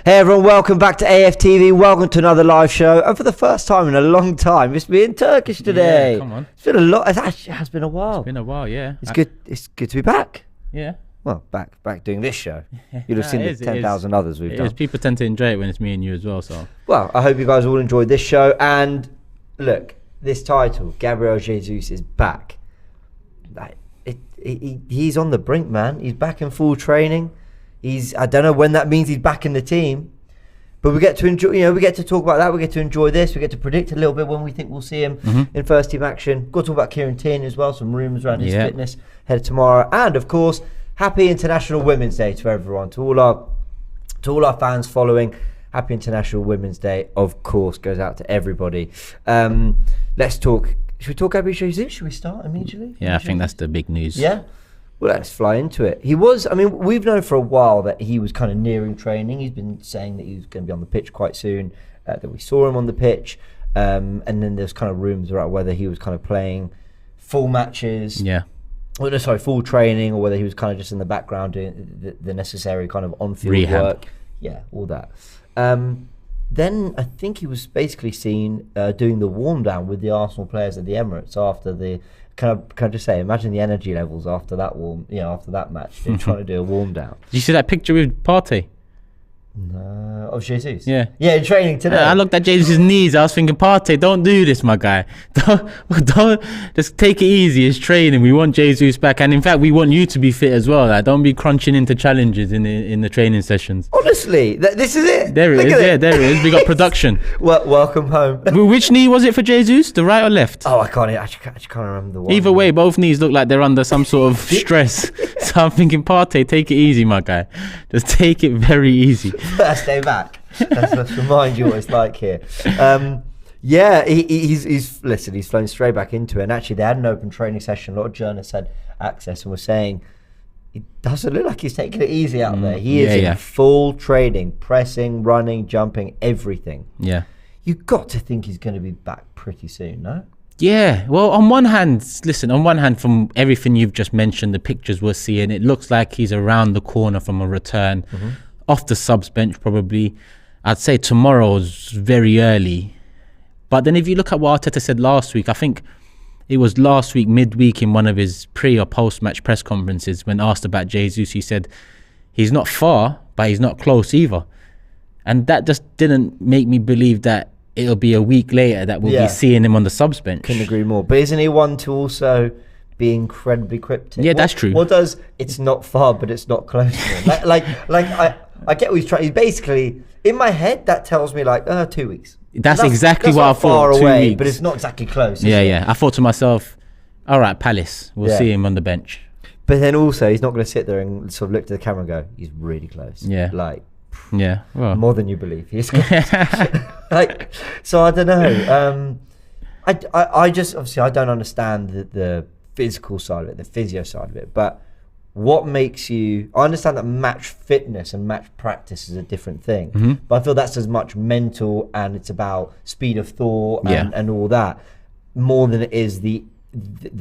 Hey everyone, welcome back to AFTV. Welcome to another live show. And for the first time in a long time, it's me in Turkish today. Yeah, come on. It's been a lot. It has been a while. It's been a while, yeah. It's good. It's good to be back. Yeah. Well, back doing this show. You'd have seen the it is. 10,000 others we've done. People tend to enjoy it when it's me and you as well. So. Well, I hope you guys all enjoyed this show. And look, this title, Gabriel Jesus is back. He's on the brink, man. He's back in full training. I don't know when that means he's back in the team, but we get to enjoy. We get to talk about that. We get to enjoy this. We get to predict a little bit when we think we'll see him in first team action. Got to talk about Kieran Tierney as well. Some rumours around his fitness ahead of tomorrow, and of course, happy International Women's Day to everyone, to all our fans following. Happy International Women's Day, of course, goes out to everybody. Let's talk. Should we talk Gabriel Jesus? Should we start immediately? Yeah, I think that's the big news. Yeah. Well, let's fly into it. We've known for a while that he was kind of nearing training. He's been saying that he was going to be on the pitch quite soon, that we saw him on the pitch. And then there's kind of rumours about whether he was kind of playing full matches. Yeah. Full training, or whether he was kind of just in the background doing the necessary kind of on-field rehab work. Yeah, all that. Then I think he was basically seen doing the warm down with the Arsenal players at the Emirates after the. Can I just say, imagine the energy levels after that after that match. They're trying to do a warm down. Did you see that picture with Partey? No, of Jesus. Yeah, in training today. I looked at Jesus' knees. I was thinking, Partey, don't do this, my guy. Don't just take it easy. It's training. We want Jesus back, and in fact, we want you to be fit as well. Like, don't be crunching into challenges in the training sessions. Honestly, this is it. There it is. Yeah, there it is. We got production. Welcome home. Which knee was it for Jesus? The right or left? Oh, I can't remember the one. Either way, both knees look like they're under some sort of stress. So I'm thinking, Partey, take it easy, my guy. Just take it very easy. First day back. Let's remind you what it's like here. He's flown straight back into it. And actually, they had an open training session. A lot of journalists had access and were saying it doesn't look like he's taking it easy out there. He is in full training, pressing, running, jumping, everything. Yeah. You've got to think he's going to be back pretty soon, no? Yeah, well, on one hand, from everything you've just mentioned, the pictures we're seeing, it looks like he's around the corner from a return, off the subs bench probably. I'd say tomorrow's very early. But then if you look at what Arteta said last week, I think it was last week, midweek, in one of his pre or post-match press conferences, when asked about Jesus, he said he's not far, but he's not close either. And that just didn't make me believe that it'll be a week later that we'll be seeing him on the subs bench. Couldn't agree more. But isn't he one to also be incredibly cryptic? Yeah, that's true. What does it's not far, but it's not close to him? I get what he's trying. He's basically, in my head, that tells me 2 weeks. That's exactly what I thought. Far 2 away, weeks. but it's not exactly close. Yeah. I thought to myself, all right, Palace, we'll see him on the bench. But then also, he's not going to sit there and sort of look to the camera and go, he's really close. Yeah. Well, more than you believe. He's so I don't know. I just obviously I don't understand the physical side of it, the physio side of it. But what makes you? I understand that match fitness and match practice is a different thing. But I feel that's as much mental, and it's about speed of thought and all that, more than it is the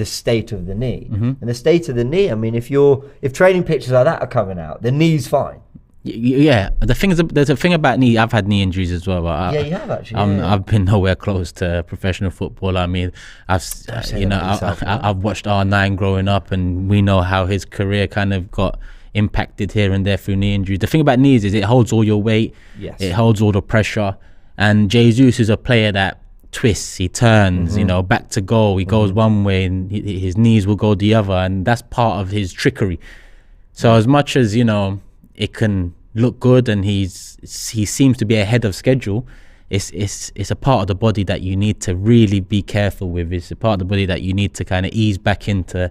state of the knee. And the state of the knee, I mean, if training pictures like that are coming out, the knee's fine. Yeah, the thing is, there's a thing about knee. I've had knee injuries as well. But you have actually. I've been nowhere close to professional football. I mean, I've watched R9 growing up, and we know how his career kind of got impacted here and there through knee injuries. The thing about knees is it holds all your weight. Yes. It holds all the pressure. And Jesus is a player that twists, he turns, back to goal. He goes one way, and his knees will go the other, and that's part of his trickery. So as much as it can look good, and he seems to be ahead of schedule, it's a part of the body that you need to really be careful with. It's a part of the body that you need to kind of ease back into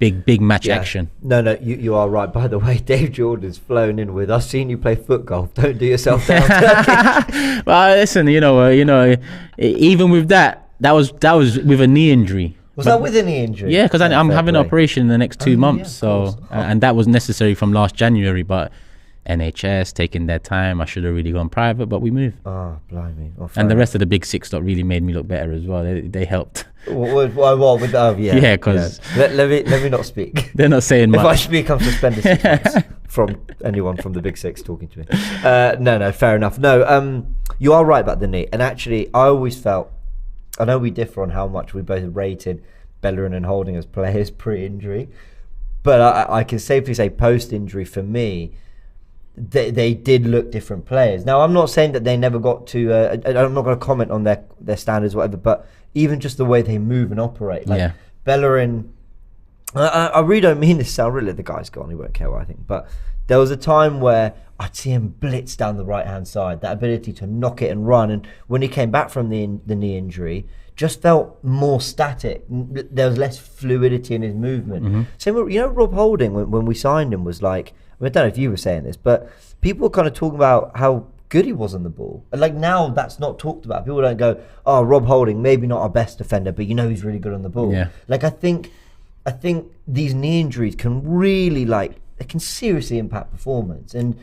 big match action. No, you are right. By the way, Dave Jordan's flown in with, I've seen you play foot golf. Don't do yourself down. Well, listen, even with that was with a knee injury. Was that with a knee injury? Yeah, because I'm having an operation in the next 2 months. And that was necessary from last January, but NHS taking their time. I should have really gone private, but we moved. Oh, blimey. And the rest of the big six that really made me look better as well. They helped. Yeah, because let me not speak. They're not saying much. If I speak, I'm suspended 6 months. from anyone from the Big Six talking to me. No, fair enough. No, you are right about the knee. And actually, I always felt, I know we differ on how much we both rated Bellerin and Holding as players pre-injury, but I can safely say post-injury for me, they did look different players. Now, I'm not saying that they never got to, I'm not going to comment on their standards or whatever, but even just the way they move and operate. Like Bellerin, I really don't mean this to sound really, the guy's gone, he won't care what I think, but there was a time where I'd see him blitz down the right-hand side, that ability to knock it and run, and when he came back from the knee injury, just felt more static. There was less fluidity in his movement. Same with, Rob Holding, when we signed him, was like, I don't know if you were saying this, but people were kind of talking about how good he was on the ball. And like now that's not talked about. People don't go, oh, Rob Holding, maybe not our best defender, but he's really good on the ball. Yeah. Like I think these knee injuries can really they can seriously impact performance. And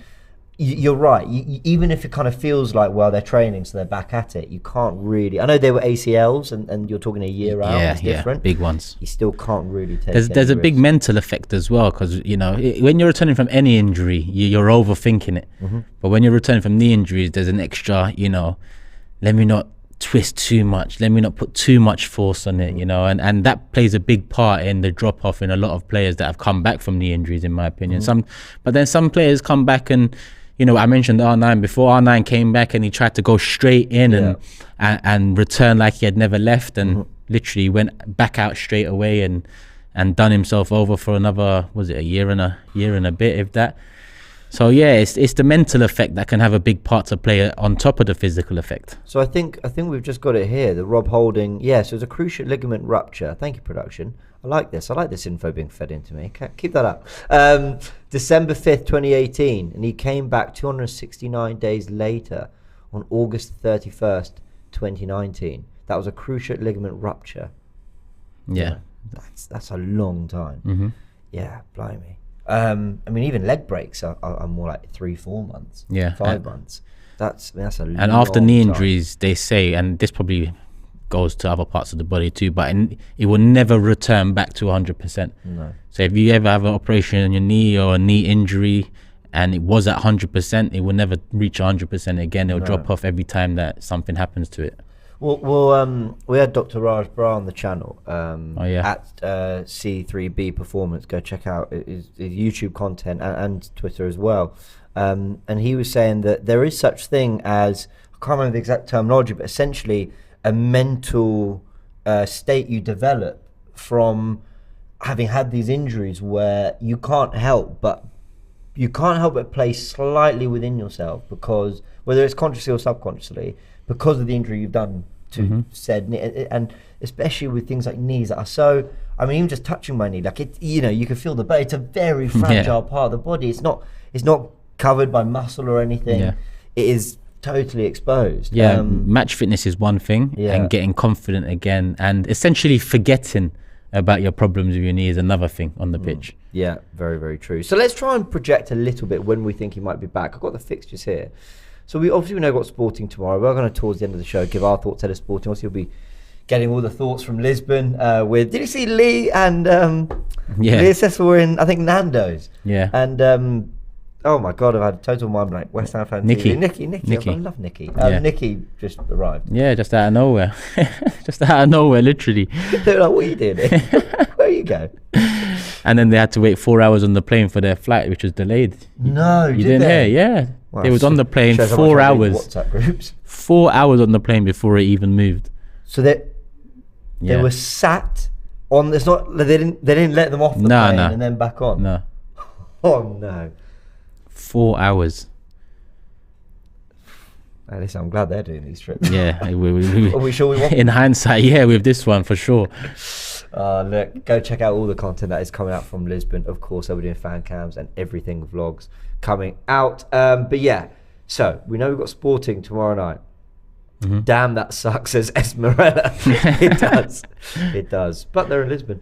you're right. Even if it kind of feels like, well, they're training, so they're back at it, you can't really. I know they were ACLs, and you're talking a year out. It's different. Big ones. You still can't really take. There's a big mental effect as well, because when you're returning from any injury, you're overthinking it. But when you're returning from knee injuries, there's an extra. Let me not twist too much. Let me not put too much force on it. And that plays a big part in the drop off in a lot of players that have come back from knee injuries, in my opinion. But then some players come back and. I mentioned R9 before. R9 came back and he tried to go straight in and return like he had never left, and literally went back out straight away and done himself over for another, was it a year and a bit, if that. So it's the mental effect that can have a big part to play on top of the physical effect. So I think we've just got it here. The Rob Holding, so it was a cruciate ligament rupture. Thank you, production. I like this info being fed into me. Keep that up. December 5th, 2018, and he came back 269 days later on August 31st, 2019. That was a cruciate ligament rupture. Yeah. That's a long time. Yeah, blimey. Even leg breaks are more like 3-4 months. 5 months. That's a long time. And after knee injuries, they say, and this probably goes to other parts of the body too, but it will never return back to 100%. No. So if you ever have an operation on your knee or a knee injury and it was at 100%, it will never reach 100% again. It'll drop off every time that something happens to it. Well, we had Dr. Raj Bra on the channel at C3B Performance. Go check out his YouTube content and Twitter as well. And he was saying that there is such thing as, I can't remember the exact terminology, but essentially a mental state you develop from having had these injuries where you can't help but play slightly within yourself, because whether it's consciously or subconsciously, because of the injury you've done to said knee, and especially with things like knees that are so, even just touching my knee, like it, you can feel the bone. It's a very fragile part of the body. It's not covered by muscle or anything. It is totally exposed. Match fitness is one thing, and getting confident again and essentially forgetting about your problems with your knee is another thing on the pitch. Yeah, very, very true. So let's try and project a little bit when we think he might be back. I've got the fixtures here. So we obviously know got Sporting tomorrow. We're going to, towards the end of the show, give our thoughts at Sporting. Also, you'll be getting all the thoughts from Lisbon with, did you see Lee and Lee and Cecil were in, I think, Nando's. And oh my God, I've had a total mind blank. West Ham fan. Nikki. I love Nikki. Nikki just arrived. Yeah, just out of nowhere. Just out of nowhere, literally. They were like, what are you doing? Where you go? And then they had to wait 4 hours on the plane for their flight, which was delayed. No, you didn't hear? Yeah. Wow, they was on the plane 4 hours. WhatsApp groups. 4 hours on the plane before it even moved. So they were sat on. It's not. They didn't let them off the plane and then back on. No. Oh no. 4 hours. At least I'm glad they're doing these trips. Yeah, are we sure we want? In hindsight, with this one for sure. Look, go check out all the content that is coming out from Lisbon. Of course, they'll be doing fan cams and everything vlogs coming out. But yeah, so we know we've got Sporting tomorrow night. Damn, that sucks, says Esmerella. It does. But they're in Lisbon.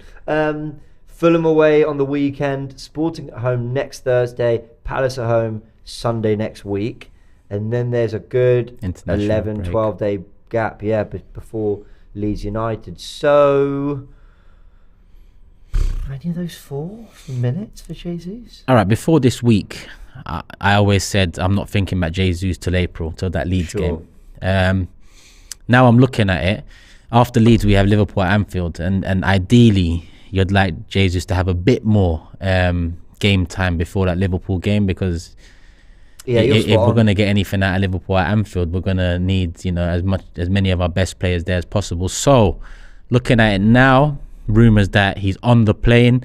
Fulham away on the weekend. Sporting at home next Thursday. Palace at home Sunday next week. And then there's a good 11, 12-day gap, before Leeds United. So any of those 4 minutes for Jesus? All right, before this week, I always said I'm not thinking about Jesus till April, till that Leeds game. Now I'm looking at it. After Leeds, we have Liverpool at Anfield, and ideally, you'd like Jesus to have a bit more game time before that Liverpool game, because if we're going to get anything out of Liverpool at Anfield, we're going to need, as many of our best players there as possible. So, looking at it now, rumours that he's on the plane.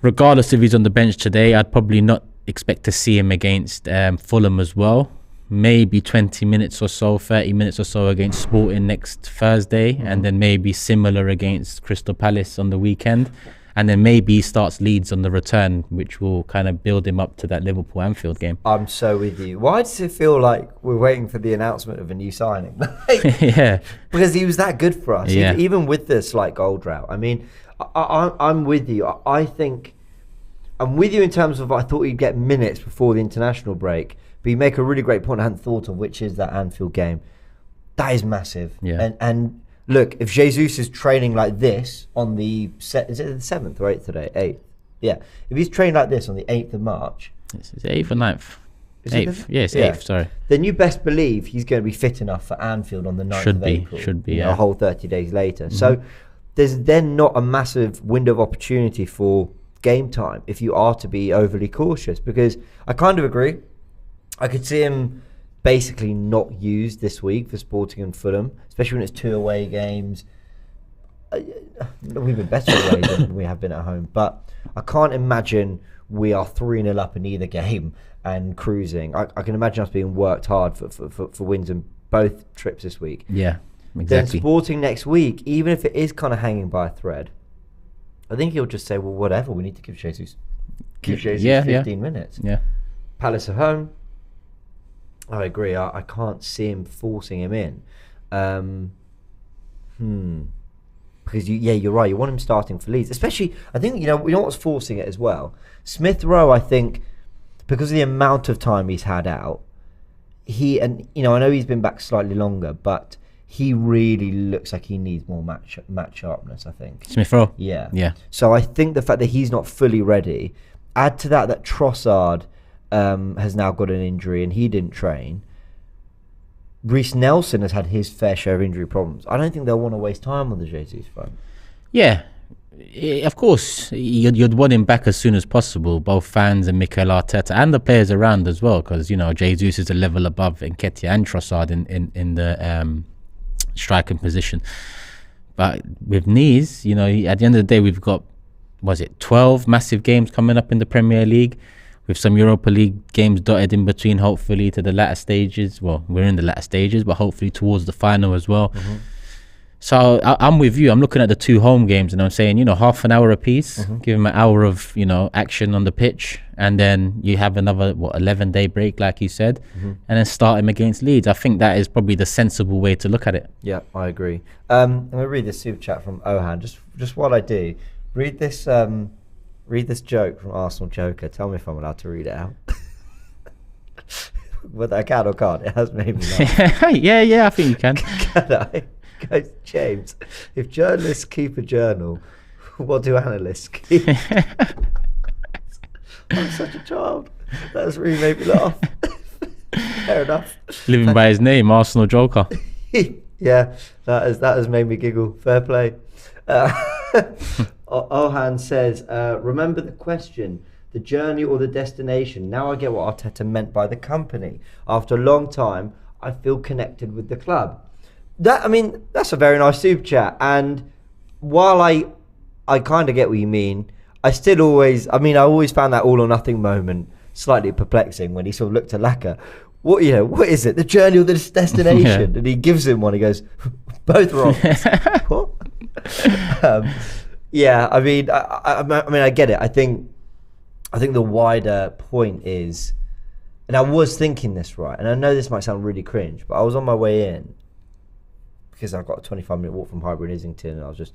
Regardless if he's on the bench today, I'd probably not expect to see him against Fulham as well. Maybe 20 minutes or so, 30 minutes or so against Sporting next Thursday, and then maybe similar against Crystal Palace on the weekend. And then maybe he starts Leeds on the return, which will kind of build him up to that Liverpool Anfield game. I'm so with you. Why does it feel like we're waiting for the announcement of a new signing? Yeah. Because he was that good for us, yeah. even with the slight goal drought. I mean, I'm with you. I think I'm with you in terms of I thought he'd get minutes before the international break. But you make a really great point I hadn't thought of, which is that Anfield game. That is massive. Yeah. And look, if Jesus is training like this on the is it the 7th or 8th today? 8th. Yeah. If he's training like this on the 8th of March. Is it 8th or 9th? 8th. Yes, 8th, sorry. Then you best believe he's going to be fit enough for Anfield on the 9th of April. Should be, a whole 30 days later. Mm-hmm. So there's then not a massive window of opportunity for game time if you are to be overly cautious, because I kind of agree. I could see him basically not used this week for Sporting and Fulham, especially when it's 2 away games. We've been better away than we have been at home, but I can't imagine we are 3-0 up in either game and cruising. I can imagine us being worked hard for wins in both trips this week. Yeah, exactly. Then Sporting next week, even if it is kind of hanging by a thread, I think he'll just say, well, whatever, we need to give Jesus 15 minutes. Yeah. Palace at home. I agree. I can't see him forcing him in. Because you're right. You want him starting for Leeds, especially. I think we know what's forcing it as well. Smith Rowe, I think, because of the amount of time he's had out, I know he's been back slightly longer, but he really looks like he needs more match sharpness. I think Smith Rowe. Yeah. So I think the fact that he's not fully ready, add to that Trossard has now got an injury and he didn't train. Reece Nelson has had his fair share of injury problems. I don't think they'll want to waste time on the Jesus front. Yeah, of course, you'd want him back as soon as possible, both fans and Mikel Arteta and the players around as well, because Jesus is a level above Nketiah and Trossard in the striking position. But with knees, at the end of the day, we've got 12 massive games coming up in the Premier League, with some Europa League games dotted in between, hopefully to the latter stages. Well, we're in the latter stages, but hopefully towards the final as well. Mm-hmm. So I'm with you. I'm looking at the 2 home games and I'm saying, half an hour apiece, give him an hour of, action on the pitch. And then you have another, 11-day break, like you said, and then start him against Leeds. I think that is probably the sensible way to look at it. Yeah, I agree. I'm going to read this super chat from Ohan. Just while I do, read this joke from Arsenal Joker. Tell me if I'm allowed to read it out. Whether I can or can't. It has made me laugh. yeah, I think you can. Can I? Goes, James, if journalists keep a journal, what do analysts keep? I'm such a child. That's really made me laugh. Fair enough. Living by his name, Arsenal Joker. Yeah, that has made me giggle. Fair play. Ohan says, remember the question, the journey or the destination? Now I get what Arteta meant by the company. After a long time, I feel connected with the club. That's a very nice super chat. And while I kind of get what you mean, I always found that all or nothing moment slightly perplexing when he sort of looked at Laka. What is it? The journey or the destination? Yeah. And he gives him one. He goes, both wrong. What? I get it. I think the wider point is, and I was thinking this right, and I know this might sound really cringe, but I was on my way in because I've got a 25-minute walk from Highbury and Islington, and I was just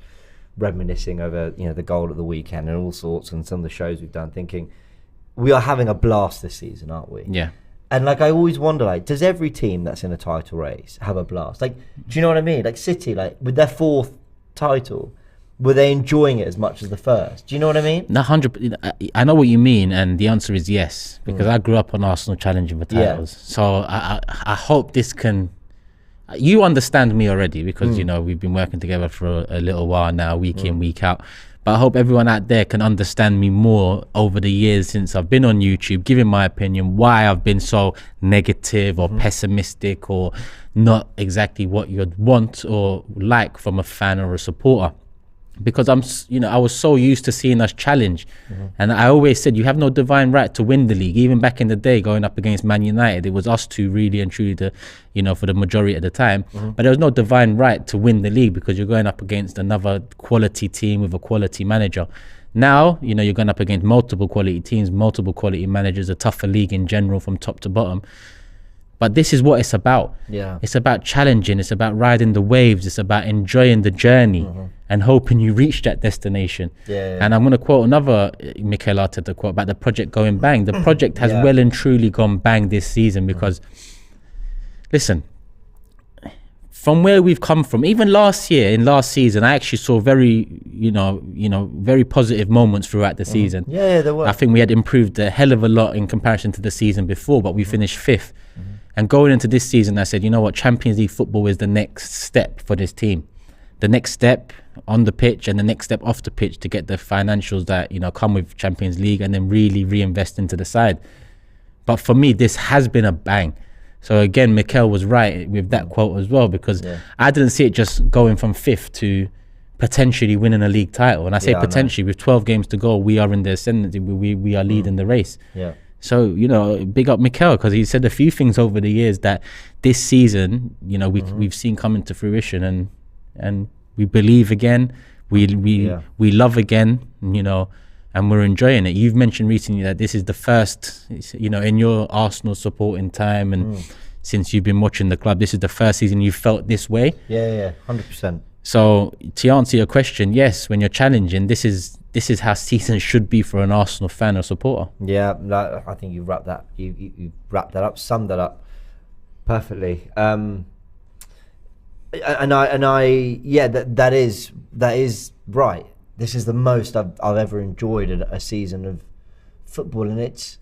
reminiscing over the goal at the weekend and all sorts, and some of the shows we've done, thinking we are having a blast this season, aren't we? Yeah. And I always wonder, does every team that's in a title race have a blast? Do you know what I mean? City, with their 4th title, Were they enjoying it as much as the first? Do you know what I mean? No, 100. I know what you mean, and the answer is yes, because I grew up on Arsenal challenging for titles. So I hope this can. You understand me already, because you know we've been working together for a little while now, week in, week out. But I hope everyone out there can understand me more over the years since I've been on YouTube, giving my opinion, why I've been so negative or pessimistic or not exactly what you'd want or like from a fan or a supporter. Because I was so used to seeing us challenge, and I always said you have no divine right to win the league. Even back in the day, going up against Man United, it was us two really and truly, for the majority of the time. But there was no divine right to win the league because you're going up against another quality team with a quality manager. Now, you're going up against multiple quality teams, multiple quality managers, a tougher league in general from top to bottom. But this is what it's about. Yeah, it's about challenging. It's about riding the waves. It's about enjoying the journey and hoping you reach that destination. And I'm going to quote another Mikel Arteta quote about the project going bang. The project has well and truly gone bang this season because, listen, from where we've come from, even last season, I actually saw very, very positive moments throughout the season. Yeah, there were. I think we had improved a hell of a lot in comparison to the season before, but we finished 5th. And going into this season, I said, you know what, Champions League football is the next step for this team. The next step on the pitch and the next step off the pitch to get the financials that, come with Champions League and then really reinvest into the side. But for me, this has been a bang. So again, Mikel was right with that quote as well, because I didn't see it just going from 5th to potentially winning a league title. And I say potentially, with 12 games to go, we are in the ascendancy. We are leading the race. Yeah. So, big up Mikel, because he said a few things over the years that this season, we've seen come into fruition, and we believe again, we love again, and we're enjoying it. You've mentioned recently that this is the first, in your Arsenal supporting time and since you've been watching the club, this is the first season you felt this way. Yeah, 100%. So to answer your question, yes, when you're challenging, this is how season should be for an Arsenal fan or supporter. Yeah, I think you wrapped that. You wrapped that up, summed that up perfectly. That is right. This is the most I've ever enjoyed a season of football, and it's.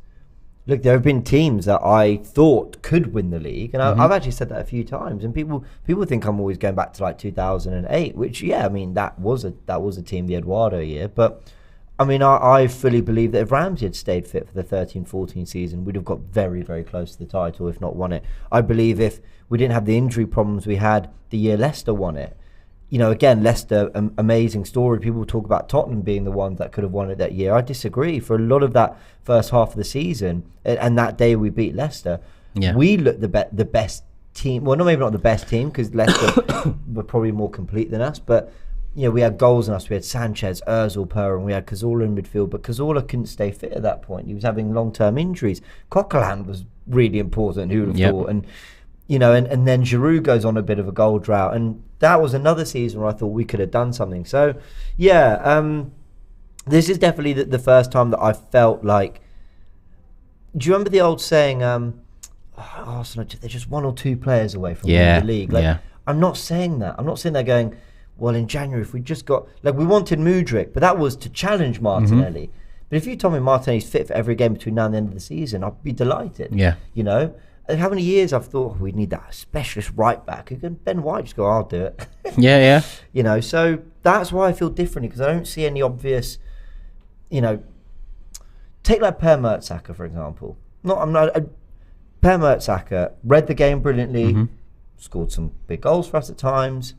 Look, there have been teams that I thought could win the league, and I've actually said that a few times. And people think I'm always going back to like 2008, which that was a team, the Eduardo year. But I mean, I fully believe that if Ramsey had stayed fit for the 13-14 season, we'd have got very, very close to the title, if not won it. I believe if we didn't have the injury problems we had the year Leicester won it. Again, Leicester, amazing story. People talk about Tottenham being the ones that could have won it that year. I disagree. For a lot of that first half of the season, and that day we beat Leicester, we looked the best team. Well, maybe not the best team, because Leicester were probably more complete than us. But we had goals in us. We had Sanchez, Ozil, Per, and we had Cazorla in midfield. But Cazorla couldn't stay fit at that point. He was having long-term injuries. Coquelin was really important. Who would have thought? And and then Giroud goes on a bit of a goal drought, and that was another season where I thought we could have done something. So, this is definitely the first time that I felt like. Do you remember the old saying, Arsenal, they're just 1 or 2 players away from winning the league? I'm not saying that. I'm not sitting there going, well, in January, if we just got... we wanted Mudryk, but that was to challenge Martinelli. But if you told me Martinelli's fit for every game between now and the end of the season, I'd be delighted. Yeah. And how many years I've thought we need that specialist right back who can Ben White just go, I'll do it. Yeah. So that's why I feel differently, because I don't see any obvious, take like Per Mertesacker, for example. Per Mertesacker read the game brilliantly, scored some big goals for us at times,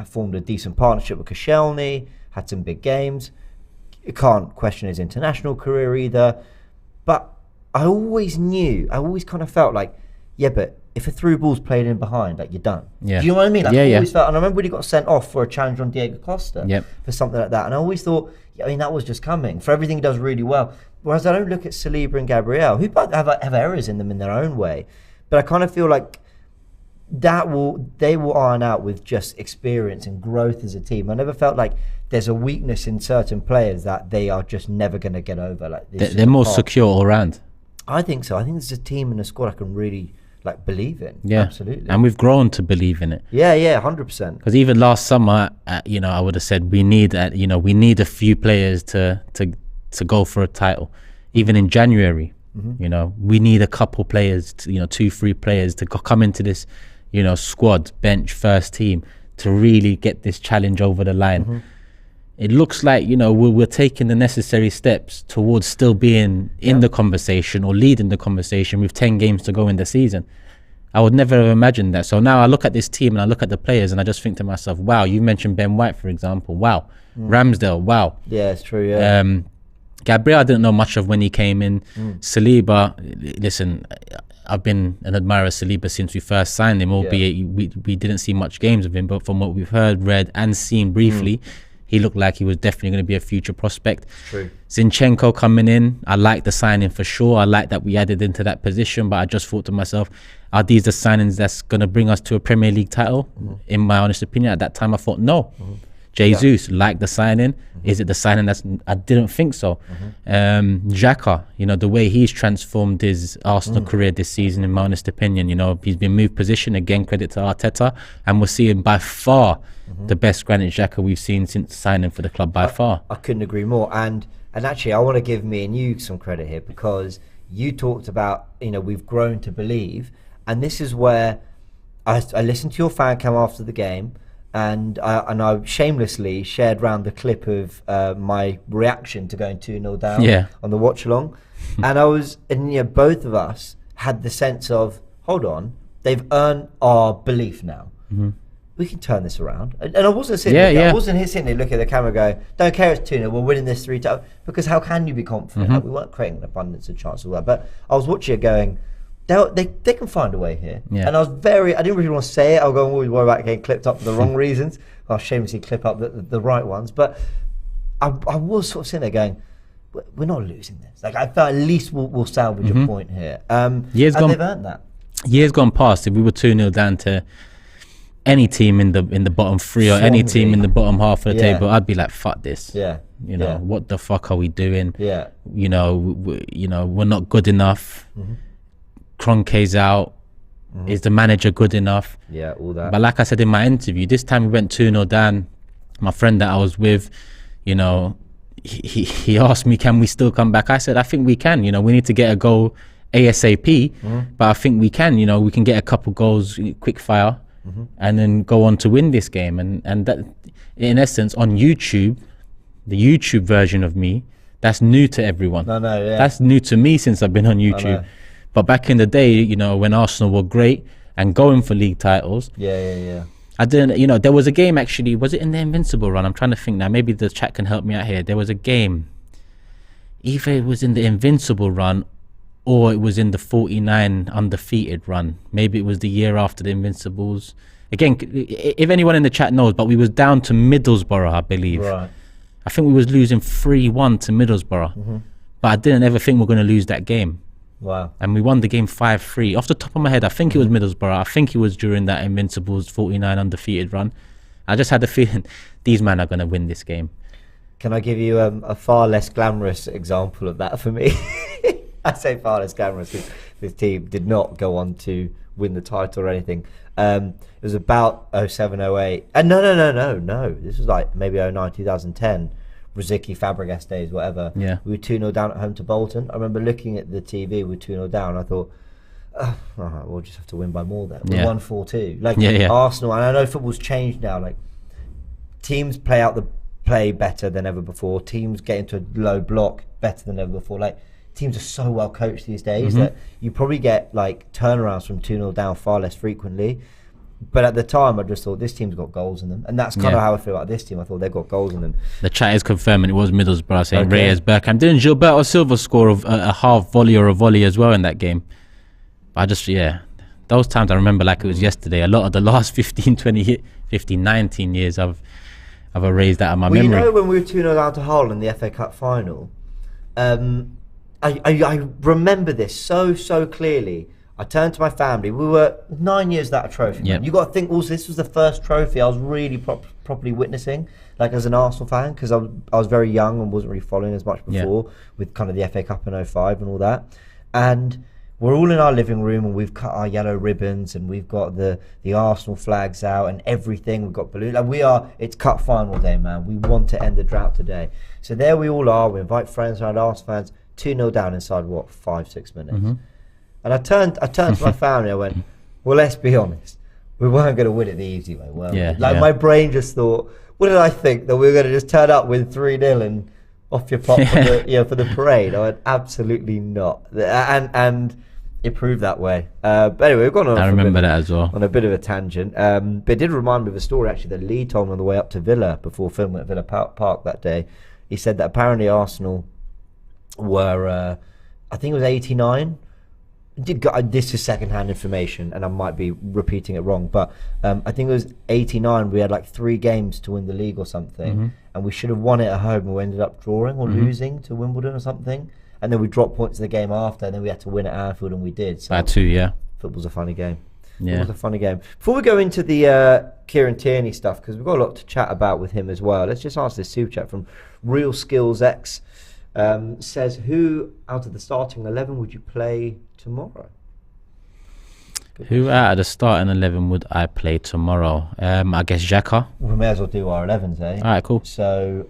formed a decent partnership with Koscielny, had some big games. You can't question his international career either, but I always kind of felt like, but if a through ball's played in behind, you're done. Yeah. Do you know what I mean? I always felt, and I remember when he got sent off for a challenge on Diego Costa for something like that, and I always thought, that was just coming for everything he does really well. Whereas I don't look at Saliba and Gabriel, who both have errors in them in their own way, but I kind of feel like they will iron out with just experience and growth as a team. I never felt like there's a weakness in certain players that they are just never going to get over. They're more secure all around. I think so. I think there's a team and a squad I can really like believe in. Yeah, absolutely. And we've grown to believe in it. Yeah, 100%. Because even last summer, I would have said we need a few players to go for a title. Even in January, we need a couple players, 2-3 players to come into this, squad, bench, first team to really get this challenge over the line. It looks like, we're taking the necessary steps towards still being in the conversation or leading the conversation with 10 games to go in the season. I would never have imagined that. So now I look at this team and I look at the players and I just think to myself, wow, you mentioned Ben White, for example. Wow. Ramsdale, wow. Yeah, it's true, yeah. Gabriel, I didn't know much of when he came in. Saliba, listen, I've been an admirer of Saliba since we first signed him, albeit we didn't see much games of him, but from what we've heard, read and seen briefly, he looked like he was definitely going to be a future prospect. True. Zinchenko coming in, I like the signing for sure. I like that we added into that position, but I just thought to myself, are these the signings that's going to bring us to a Premier League title? In my honest opinion, at that time, I thought no. Jesus, like the signing. Is it the signing I didn't think so. Xhaka, the way he's transformed his Arsenal career this season, in my honest opinion, he's been moved position, again, credit to Arteta, and we're seeing by far the best Granit Xhaka we've seen since signing for the club by far. I couldn't agree more. And actually, I want to give me and you some credit here, because you talked about, we've grown to believe, and this is where I listened to your fan cam after the game, and I shamelessly shared around the clip of my reaction to going 2-0 down on the watch along. And both of us had the sense of, hold on, they've earned our belief now. We can turn this around. And I wasn't sitting there, I wasn't here sitting there looking at the camera going, don't care, it's 2-0, we're winning this 3 times. Because how can you be confident? Like, we weren't creating an abundance of chances of that. But I was watching it going, they can find a way here. And I didn't really want to say it. I was going, always worry about getting clipped up for the wrong reasons. I'll shamelessly clip up the right ones. But I was sort of sitting there going, we're not losing this. Like, I felt at least we'll salvage a point here. And they've earned that. Years gone past, if we were 2-0 down to any team in the bottom 3 or any team in the bottom half of the table, I'd be like, fuck this. What the fuck are we doing? We're not good enough. Kroenke's out. Is the manager good enough? All that. But like I said in my interview, this time we went 2-0 down. My friend that I was with, he asked me, can we still come back? I said, I think we can. We need to get a goal ASAP, but I think we can. We can get a couple goals quick fire and then go on to win this game. And that, in essence, on YouTube, the YouTube version of me, that's new to everyone. That's new to me since I've been on YouTube. But back in the day, when Arsenal were great and going for league titles, I didn't, there was a game actually, was it in the Invincible run? I'm trying to think now, maybe the chat can help me out here. There was a game, either it was in the Invincible run or it was in the 49 undefeated run. Maybe it was the year after the Invincibles. Again, if anyone in the chat knows, but we was down to Middlesbrough, I believe. Right. I think we was losing 3-1 to Middlesbrough. But I didn't ever think we were going to lose that game. Wow. And we won the game 5-3. Off the top of my head, I think it was Middlesbrough. I think it was during that Invincibles 49 undefeated run. I just had the feeling these men are going to win this game. Can I give you a far less glamorous example of that for me? I say far less glamorous because this team did not go on to win the title or anything. It was about 07, 08. No. This was like maybe 09, 2010. Rosicky, Fabregas days, whatever. Yeah. We were 2-0 down at home to Bolton. I remember looking at the TV with 2-0 down. I thought, all right, we'll just have to win by more there. We won 4-2. Like Arsenal, and I know football's changed now. Like teams play better than ever before. Teams get into a low block better than ever before. Like teams are so well coached these days that you probably get like turnarounds from 2-0 down far less frequently. But at the time, I just thought this team's got goals in them, and that's kind of how I feel about this team. I thought they've got goals in them. The chat is confirming it was Middlesbrough saying Reyes, Bergkamp. Didn't Gilberto Silva score a half volley or a volley as well in that game? I just those times I remember like it was yesterday. A lot of the last 15, 19 years I've erased that in my memory. You know, when we were 2-0 down to Hull in the FA Cup final, I remember this so clearly. I turned to my family. We were 9 years without a trophy. Yep. You got to think also this was the first trophy I was really properly witnessing, like as an Arsenal fan, because I was very young and wasn't really following as much before with kind of the FA Cup in 05 and all that. And we're all in our living room and we've cut our yellow ribbons and we've got the Arsenal flags out and everything. We've got balloons. Like it's cup final day, man. We want to end the drought today. So there we all are. We invite friends around, Arsenal fans. 2-0 down inside 5-6 minutes. And I turned to my family. I went, well, let's be honest. We weren't going to win it the easy way, were we? My brain just thought, what did I think? That we were going to just turn up with 3-0 and off your pop for the parade? I went, absolutely not. And it proved that way. But anyway, we've gone on. I remember that as well. On a bit of a tangent. But it did remind me of a story actually that Lee told me on the way up to Villa before filming at Villa Park that day. He said that apparently Arsenal were, I think it was 89. This is second-hand information, and I might be repeating it wrong, but I think it was 89. We had like 3 games to win the league or something, and we should have won it at home, and we ended up drawing or losing to Wimbledon or something, and then we dropped points the game after, and then we had to win at Anfield, and we did. So that too, yeah. Football's a funny game. Yeah, it was a funny game. Before we go into the Kieran Tierney stuff, because we've got a lot to chat about with him as well, let's just answer this super chat from Real Skills X. Says, who out of the starting 11 would you play tomorrow? Who out of the starting 11 would I play tomorrow? I guess Xhaka. We may as well do our 11s, eh? All right, cool. So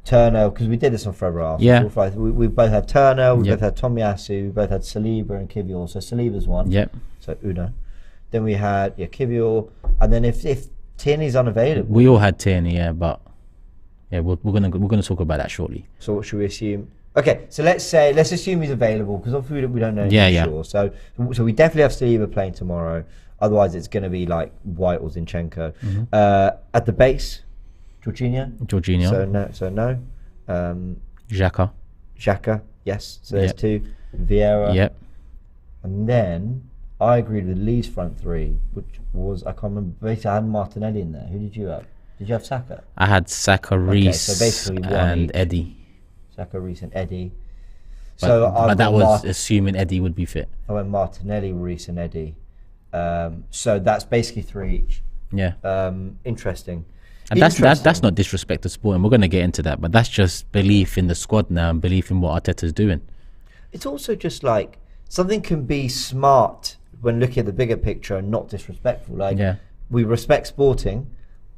Turner, because we did this on Forever Arsenal. Yeah. We both had Turner, we both had Tomiyasu, we both had Saliba and Kivior. So Saliba's one. Yep. So Uno. Then we had Kivior, and then if Tierney's unavailable, we all had Tierney, but. Yeah, we're gonna talk about that shortly. So what should we assume? Okay, so let's assume he's available because obviously we don't know. Sure. So we definitely have Saliba playing tomorrow. Otherwise, it's going to be like White or Zinchenko. At the base, Jorginho. So no. Xhaka. Yes. So there's 2. Vieira. Yep. And then I agreed with Lee's front 3, which was, I can't remember. Basically, I had Martinelli in there. Who did you have? Did you have Saka? I had Saka, Reece, so basically and Eddie. Saka, Reece, and Eddie. But that was assuming Eddie would be fit. I went Martinelli, Reece, and Eddie. So that's basically 3 each. Yeah. Interesting. And that's not disrespect to sport, and we're going to get into that. But that's just belief in the squad now and belief in what Arteta's doing. It's also just like something can be smart when looking at the bigger picture and not disrespectful. Like we respect Sporting.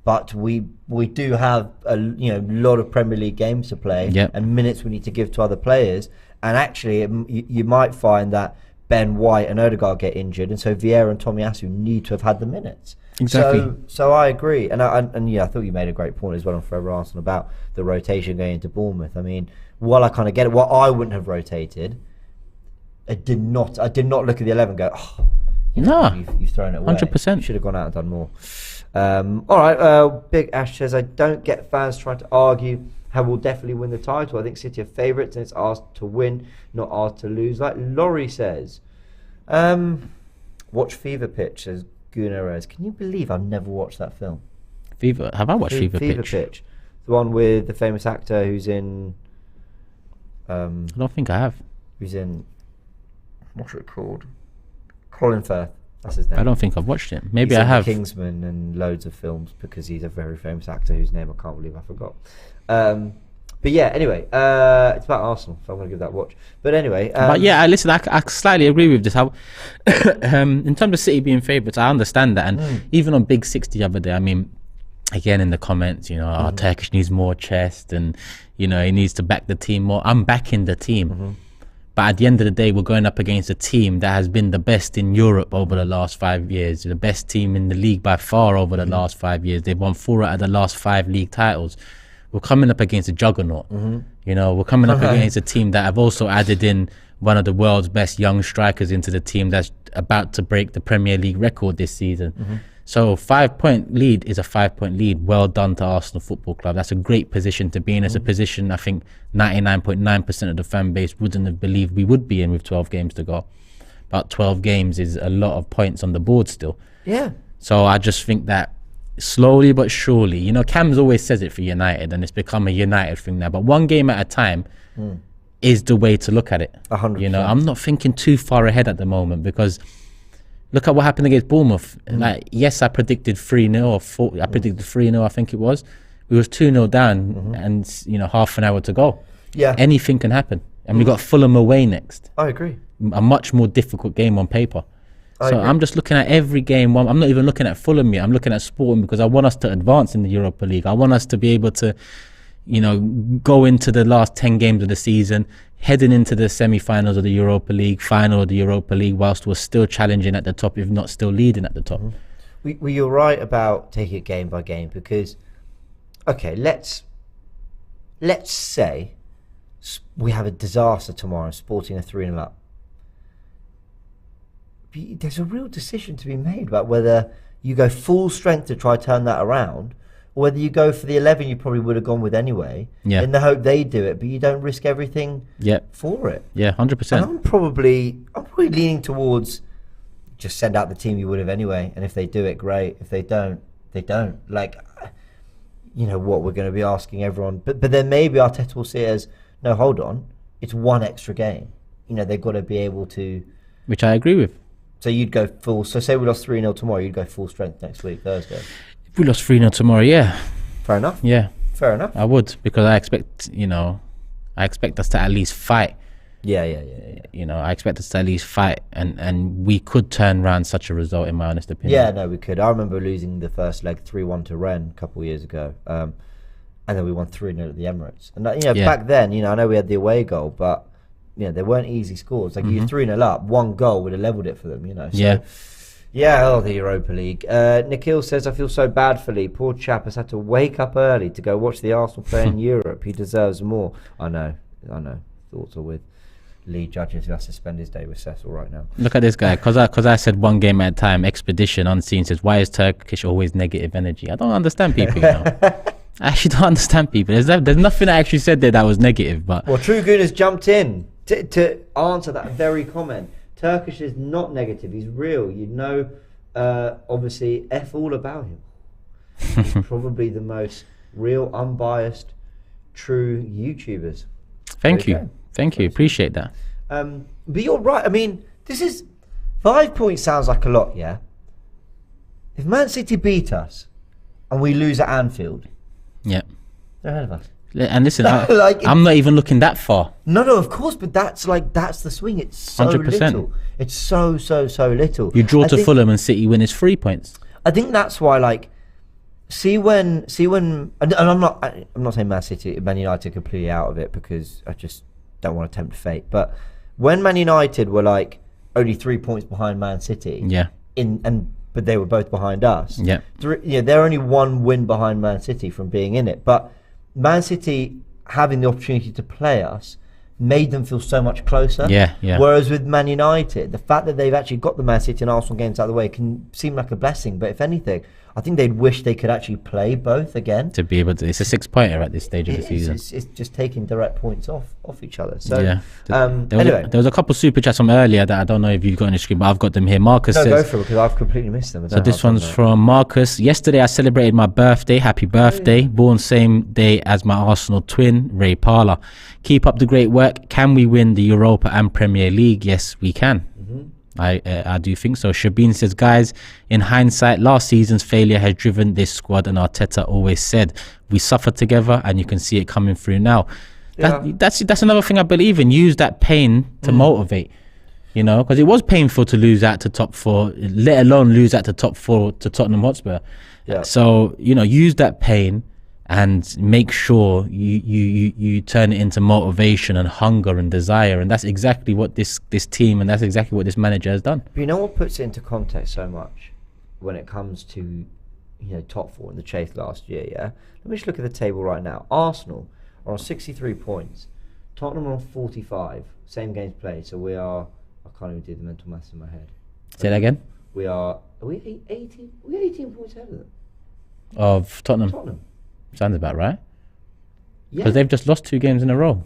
But we do have a lot of Premier League games to play and minutes we need to give to other players. And actually, you might find that Ben White and Odegaard get injured, and so Vieira and Tomiyasu need to have had the minutes. Exactly. So I agree, and I thought you made a great point as well on Forever Arsenal about the rotation going into Bournemouth. I mean, while I kind of get it, what I wouldn't have rotated, I did not look at the 11 and go, you've thrown it away. 100%. You should have gone out and done more. All right, Big Ash says, I don't get fans trying to argue how we'll definitely win the title. I think City are favourites and it's ours to win, not ours to lose. Like Laurie says, watch Fever Pitch, says Gunarez. Can you believe I've never watched that film? Have I watched Fever Pitch? The one with the famous actor who's in... I don't think I have. Who's in... What's it called? Colin Firth. That's his name. I don't think I've watched it. Maybe he's I have. Kingsman and loads of films because he's a very famous actor whose name I can't believe I forgot. But yeah, anyway, it's about Arsenal, so I'm going to give that a watch. But anyway, but yeah, listen, I slightly agree with this. How, in terms of City being favourites, I understand that, and even on Big 60 the other day, I mean, again in the comments, Turkish needs more chest, and he needs to back the team more. I'm backing the team. But at the end of the day, we're going up against a team that has been the best in Europe over the last 5 years, the best team in the league by far over the last 5 years. They've won 4 out of the last 5 league titles. We're coming up against a juggernaut. We're coming up against a team that have also added in one of the world's best young strikers into the team that's about to break the Premier League record this season. So 5-point lead is a 5-point lead. Well done to Arsenal Football Club. That's a great position to be in. It's a position I think 99.9% of the fan base wouldn't have believed we would be in with 12 games to go. But 12 games is a lot of points on the board still. Yeah. So I just think that slowly but surely, Cam's always says it for United, and it's become a United thing now. But one game at a time is the way to look at it. 100%. I'm not thinking too far ahead at the moment because... Look at what happened against Bournemouth. Like, yes, I predicted 3-0 or 4. I predicted 3-0, I think it was. We was 2-0 down and, half an hour to go. Yeah. Anything can happen. And we got Fulham away next. I agree. a much more difficult game on paper. So I'm just looking at every game. I'm not even looking at Fulham yet. I'm looking at Sporting because I want us to advance in the Europa League. I want us to be able to, go into the last 10 games of the season, heading into the semi-finals of the Europa League, final of the Europa League, whilst we're still challenging at the top, if not still leading at the top. Well, you're right about taking it game by game because, okay, let's say we have a disaster tomorrow, Sporting a 3-0 up. There's a real decision to be made about whether you go full strength to try to turn that around, or whether you go for the 11 you probably would have gone with anyway, in the hope they do it, but you don't risk everything for it. Yeah, 100%. And I'm probably leaning towards just send out the team you would have anyway, and if they do it, great. If they don't, they don't. Like, what we're going to be asking everyone, but then maybe Arteta will see it as, no, hold on, it's one extra game. They've got to be able to. Which I agree with. So you'd go full. So say we lost 3-0 tomorrow, you'd go full strength next week, Thursday. If we lost 3-0 tomorrow, yeah. Fair enough. Yeah. Fair enough. I would, because I expect us to at least fight. Yeah. I expect us to at least fight, and we could turn around such a result, in my honest opinion. Yeah, no, we could. I remember losing the first leg 3-1 to Rennes a couple of years ago, and then we won 3-0 at the Emirates. And back then, I know we had the away goal, but they weren't easy scores. Like you're 3-0 up, one goal would have levelled it for them. So, the Europa League. Nikhil says, I feel so bad for Lee. Poor chap has had to wake up early to go watch the Arsenal play in Europe. He deserves more. I know. Thoughts are with Lee judges who has to spend his day with Cecil right now. Look at this guy, because I said one game at a time. Expedition Unseen says, why is Turkish always negative energy? I don't understand people. I actually don't understand people. There's nothing I actually said there that was negative. But True Goon has jumped in to answer that very comment. Turkish is not negative. He's real. Obviously, F all about him. He's probably the most real, unbiased, true YouTubers. Thank you. Appreciate that. But you're right. I mean, this is 5 points sounds like a lot, yeah? If Man City beat us and we lose at Anfield, they're ahead of us. And listen, I'm not even looking that far. No, of course, but that's the swing. It's so 100%. Little. It's so little. You draw to Fulham and City win is 3 points. I think that's why, see when, and I'm not saying Man United are completely out of it because I just don't want to tempt fate. But when Man United were only 3 points behind Man City, but they were both behind us. They're only one win behind Man City from being in it, but Man City having the opportunity to play us made them feel so much closer. Whereas with Man United, the fact that they've actually got the Man City and Arsenal games out of the way can seem like a blessing. But if anything, I think they'd wish they could actually play both again. To be able to, it's a 6-pointer at this stage of the season. It's just taking direct points off each other. So anyway, there was a couple super chats from earlier that I don't know if you've got on the screen, but I've got them here. Marcus says, go for it because I've completely missed them. So this one's from Marcus. Yesterday I celebrated my birthday. Happy birthday. Born same day as my Arsenal twin, Ray Parler. Keep up the great work. Can we win the Europa and Premier League? Yes, we can. I do think so. Shabin says, guys, in hindsight, last season's failure has driven this squad, and Arteta always said we suffer together, and you can see it coming through now. That's another thing I believe in. Use that pain to motivate, because it was painful to lose out to top four, let alone lose out to top four to Tottenham Hotspur. So use that pain and make sure you turn it into motivation and hunger and desire, and that's exactly what this team and that's exactly what this manager has done. But what puts it into context so much when it comes to top four in the chase last year? Let me just look at the table right now. Arsenal are on 63 points, Tottenham are on 45, same games played. So we are, I can't even do the mental maths in my head. Say that again. Are we 18? We're 18 points ahead of them. Of Tottenham. Sounds about right. Because they've just lost 2 games in a row.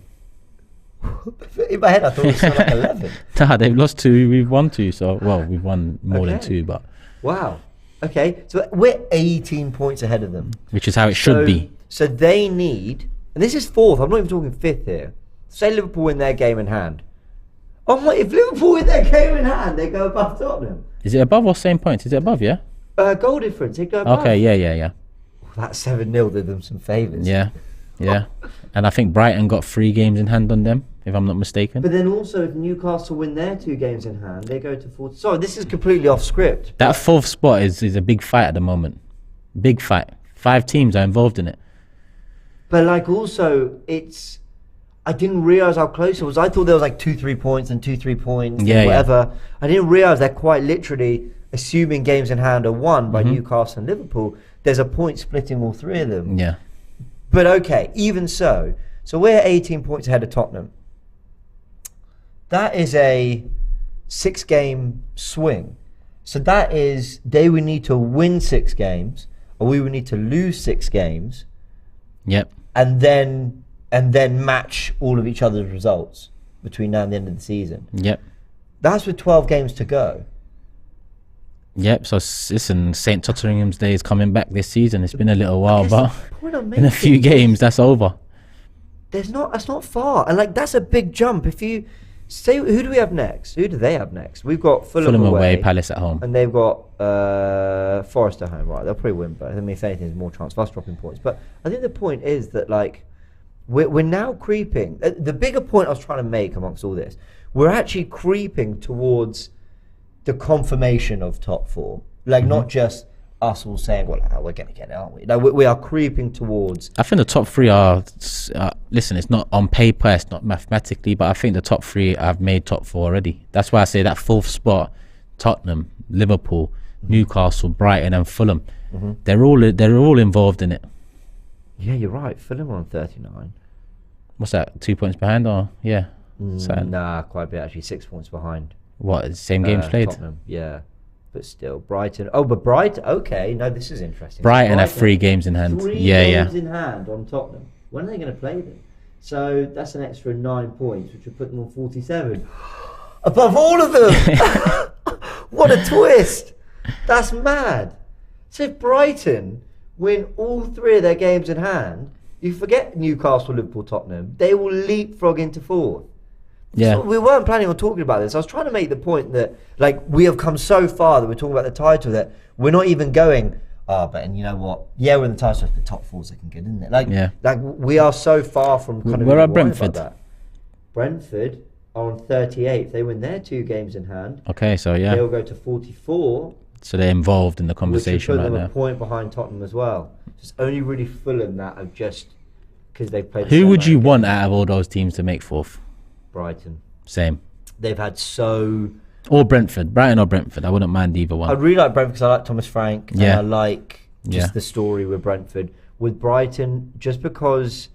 In my head, I thought it was like 11. Nah, they've lost 2. We've won 2. So, we've won more than 2. But wow. Okay. So we're 18 points ahead of them. Which is how it should be. So they need, and this is 4th. I'm not even talking 5th here. Say Liverpool win their game in hand. Oh my! If Liverpool win their game in hand, they go above Tottenham. Is it above or same points? Is it above? Yeah. Goal difference. They go above. Okay. Yeah. That 7-0 did them some favours. Yeah. And I think Brighton got 3 games in hand on them. if I'm not mistaken. But then also, if Newcastle win their 2 games in hand, they go to 40. Sorry, this is completely off script. That 4th spot is a big fight at the moment. Big fight. 5 teams are involved in it. But like also, I didn't realise how close it was. I thought there was like 2-3 points and 2-3 points, whatever. I didn't realise they're quite literally, assuming games in hand are won by Newcastle and Liverpool, there's a point splitting all 3 of them. Yeah. But okay, even so we're 18 points ahead of Tottenham. That is a 6-game swing. So that is, they would need to win 6 games, or we would need to lose 6 games. Yep. And then match all of each other's results between now and the end of the season. Yep. That's with 12 games to go. Yep. So listen, St. Tottenham's Day is coming back this season. It's been a little while, but in a few games, that's over. That's not far, and like that's a big jump. If you say, who do we have next? Who do they have next? We've got Fulham away, Palace at home, and they've got Forest at home. Right, they'll probably win, but I mean, if anything, there's more chance of us dropping points. But I think the point is that like we're now creeping. The bigger point I was trying to make amongst all this, we're actually creeping towards the confirmation of top 4. Like not just us all saying, well, we're going to get it, aren't we? Like we are creeping towards. I think the top 3 are. Listen, it's not on paper, it's not mathematically, but I think the top 3 have made top 4 already. That's why I say that 4th spot: Tottenham, Liverpool, Newcastle, Brighton, and Fulham. They're all involved in it. Yeah, you're right. Fulham are on 39. What's that? 2 points behind, or yeah? Nah, quite a bit actually. 6 points behind. What? Same games played. Tottenham, yeah. But still, Brighton. Oh, but Brighton. Okay, no, this is interesting. Brighton have 3 games in hand. 3 games in hand on Tottenham. When are they going to play them? So that's an extra 9 points, which would put them on 47. Above all of them! What a twist! That's mad. So if Brighton win all 3 of their games in hand, you forget Newcastle, Liverpool, Tottenham, they will leapfrog into 4th. Yeah. So we weren't planning on talking about this. I was trying to make the point that like we have come so far that we're talking about the title that we're not even going, but and you know what? Yeah, we're in the title, the top 4's looking good, isn't it? Like, like we are so far from kind of. Where are Brentford? Brentford are on 38. If they win their 2 games in hand, okay, so yeah, they'll go to 44. So they're involved in the conversation right now. Which would put them now. a point behind Tottenham as well. It's only really Fulham that have just because they've played. Who would you want out of all those teams to make 4th? Brighton. Same. They've had so. Or Brentford, Brighton or Brentford. I wouldn't mind either one. I really like Brentford because I like Thomas Frank. Yeah. And I like just the story with Brentford. With Brighton, just because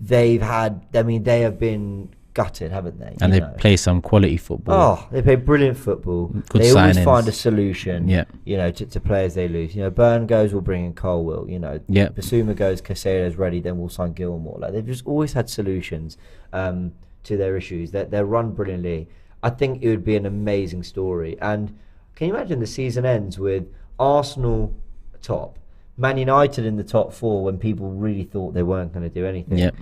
they've had, I mean, they have been gutted, haven't they? And they play some quality football. Oh, they play brilliant football. Good they signings. Always find a solution. Yeah. You know, to players they lose. You know, Burn goes, we'll bring in Colwill. You know, Basuma goes, Casado's ready, then we'll sign Gilmore. Like they've just always had solutions to their issues. They're run brilliantly. I think it would be an amazing story. And can you imagine the season ends with Arsenal top, Man United in the top 4 when people really thought they weren't going to do anything. Yep.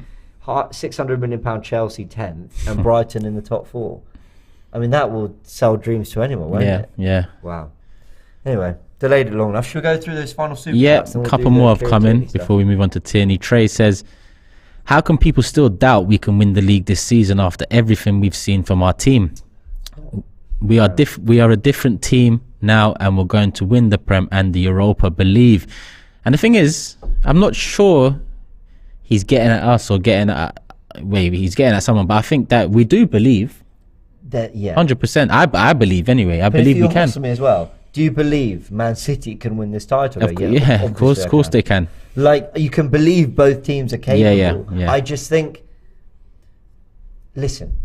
£600 million Chelsea 10th and Brighton in the top 4. I mean, that will sell dreams to anyone, won't it? Yeah. Wow. Anyway, delayed it long enough. Should we go through those final super chats? Yeah, a couple more have come in before we move on to Tierney. Trey says, how can people still doubt we can win the league this season after everything we've seen from our team? We are a different team now, and we're going to win the Prem and the Europa, believe. And the thing is, I'm not sure he's getting at us or getting at, maybe he's getting at someone, but I think that we do believe. That 100%. I believe anyway. I believe we can. Me as well. Do you believe Man City can win this title? Of course they can. Like, you can believe both teams are capable. Yeah. I just think, listen,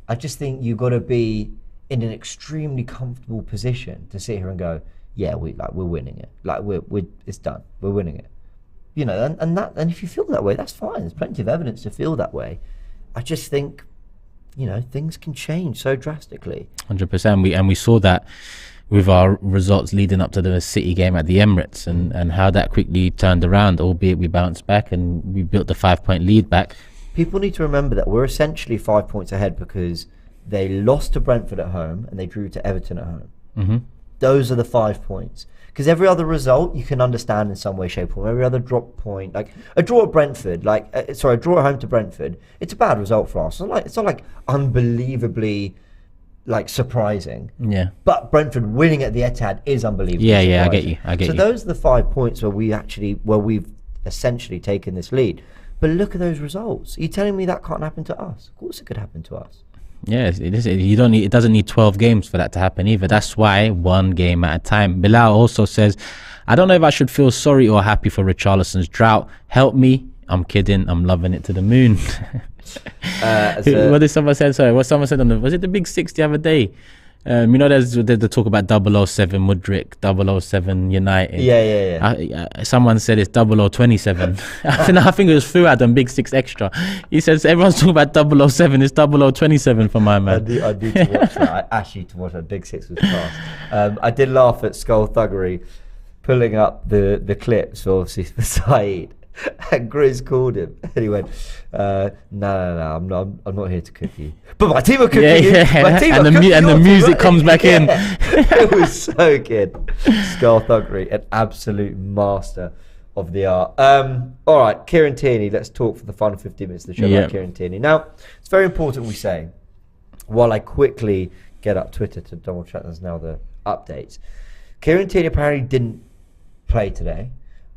I just think you've got to be in an extremely comfortable position to sit here and go, yeah, we're winning it. Like it's done. We're winning it. You know, and if you feel that way, that's fine. There's plenty of evidence to feel that way. I just think, you know, things can change so drastically. 100%. We saw that with our results leading up to the City game at the Emirates, and how that quickly turned around, albeit we bounced back and we built the 5-point lead back. People need to remember that we're essentially 5 points ahead because they lost to Brentford at home and they drew to Everton at home. Those are the 5 points. Because every other result you can understand in some way, shape, or form. Every other drop point, like a draw at Brentford, a draw at home to Brentford, it's a bad result for us. It's not like unbelievably surprising. Yeah. But Brentford winning at the Etihad is unbelievable. Yeah, surprising. I get you. So those are the 5 points where we've essentially taken this lead. But look at those results. Are you telling me that can't happen to us? Of course it could happen to us. Yes, it is. It doesn't need 12 games for that to happen either. That's why one game at a time. Bilal also says, I don't know if I should feel sorry or happy for Richarlison's drought. Help me. I'm kidding. I'm loving it to the moon. What did someone say? Sorry, what someone said was it the Big Six the other day? There's the talk about 007 Mudryk, 007 United. Yeah. Someone said it's 0027. I think it was Fuad on Big Six Extra. He says everyone's talking about 007. It's 0027 for my man. I need to watch that. I actually to watch that. Big Six was fast. I did laugh at Skull Thuggery pulling up the clips, obviously, for Saeed. And Grizz called him and he went, no, I'm not here to cook you, but my team are cooking you. My team and the music comes back in. It was so good. Skull Thuggery, an absolute master of the art. All right, Kieran Tierney, let's talk for the final 15 minutes of the show about Kieran Tierney. Now, it's very important we say, while I quickly get up Twitter to double check there's now the updates, Kieran Tierney apparently didn't play today.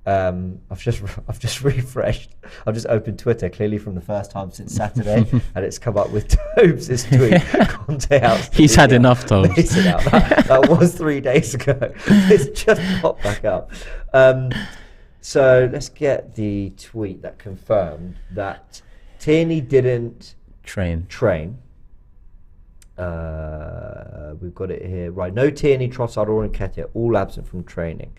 I've just refreshed. I've just opened Twitter, clearly from the first time since Saturday, and it's come up with Tobes' tweet. Conte out. He's had enough, Tobes. That was 3 days ago. It's just popped back up. So let's get the tweet that confirmed that Tierney didn't train. We've got it here. Right. No Tierney, Trossard or Nketiah, all absent from training.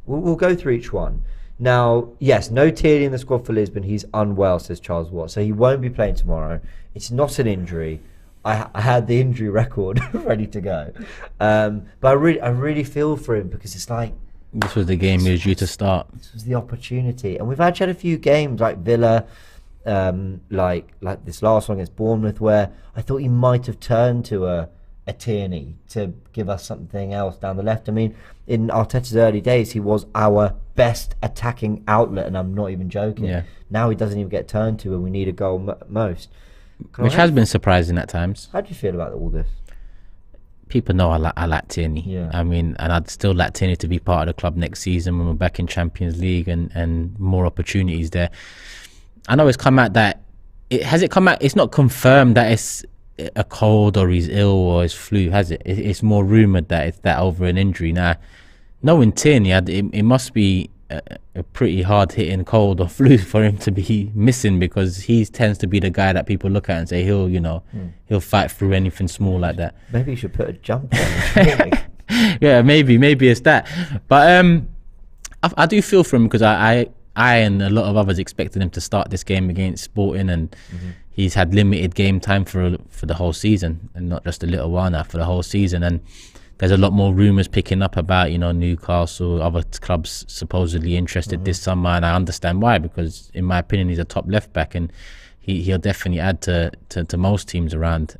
We'll go through each one. Now, yes, no Tierney in the squad for Lisbon. He's unwell, says Charles Watt. So he won't be playing tomorrow. It's not an injury. I had the injury record ready to go. But I really feel for him because it's like... This was the game he was due to start. This was the opportunity. And we've actually had a few games like Villa, like this last one against Bournemouth, where I thought he might have turned to a Tierney to give us something else down the left. I mean, in Arteta's early days, he was our best attacking outlet, and I'm not even joking. Yeah. Now he doesn't even get turned to when we need a goal most. Which has been surprising at times. How do you feel about all this? People know I like Tierney. Yeah. I mean, and I'd still like Tierney to be part of the club next season when we're back in Champions League and more opportunities there. I know it's come out that... Has it come out? It's not confirmed that it's a cold or he's ill or his flu, has it? It's more rumoured that it's that over an injury. Now, knowing Tierney, it must be a pretty hard-hitting cold or flu for him to be missing, because he tends to be the guy that people look at and say he'll fight through anything small like that. Maybe you should put a jump on. Yeah, maybe it's that. But I do feel for him, because I and a lot of others expected him to start this game against Sporting, and he's had limited game time for the whole season, and not just a little while now, for the whole season. And there's a lot more rumours picking up about Newcastle, other clubs supposedly interested this summer, and I understand why, because in my opinion he's a top left back, and he'll definitely add to most teams around.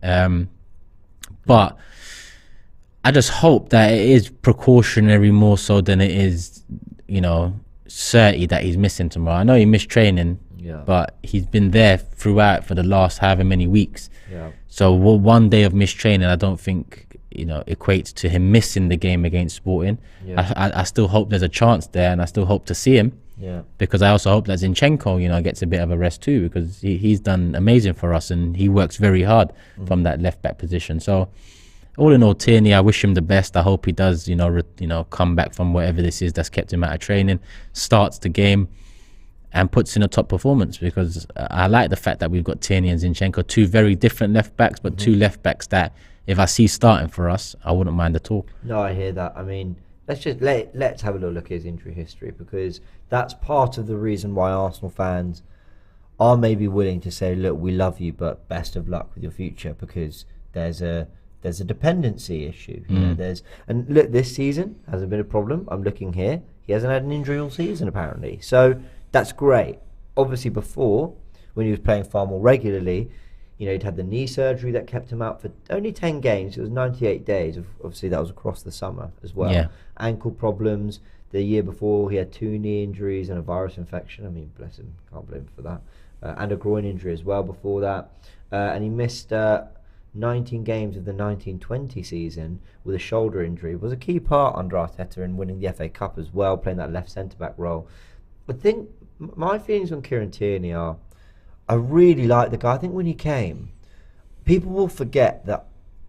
But I just hope that it is precautionary more so than it is certain that he's missing tomorrow. I know he missed training, but he's been there throughout for the last however many weeks. So one day of missed training, I don't think equates to him missing the game against Sporting. I still hope there's a chance there, and I still hope to see him, because I also hope that Zinchenko gets a bit of a rest too, because he's done amazing for us, and he works very hard from that left back position. So all in all, Tierney, I wish him the best. I hope he does come back from whatever this is that's kept him out of training, starts the game and puts in a top performance, because I like the fact that we've got Tierney and Zinchenko, two very different left backs, but two left backs that if I see starting for us, I wouldn't mind at all. No, I hear that. I mean, let's have a little look at his injury history, because that's part of the reason why Arsenal fans are maybe willing to say, look, we love you, but best of luck with your future, because there's a dependency issue. And look, this season hasn't been a problem. I'm looking here. He hasn't had an injury all season, apparently. So that's great. Obviously, before, when he was playing far more regularly, He'd had the knee surgery that kept him out for only 10 games. It was 98 days. Obviously, that was across the summer as well. Yeah. Ankle problems. The year before, he had 2 knee injuries and a virus infection. I mean, bless him, can't blame him for that. And a groin injury as well before that. And he missed 19 games of the 1920 season with a shoulder injury. Was a key part under Arteta in winning the FA Cup as well, playing that left centre-back role. I think my feelings on Kieran Tierney are, I really like the guy. I think when he came, people will forget that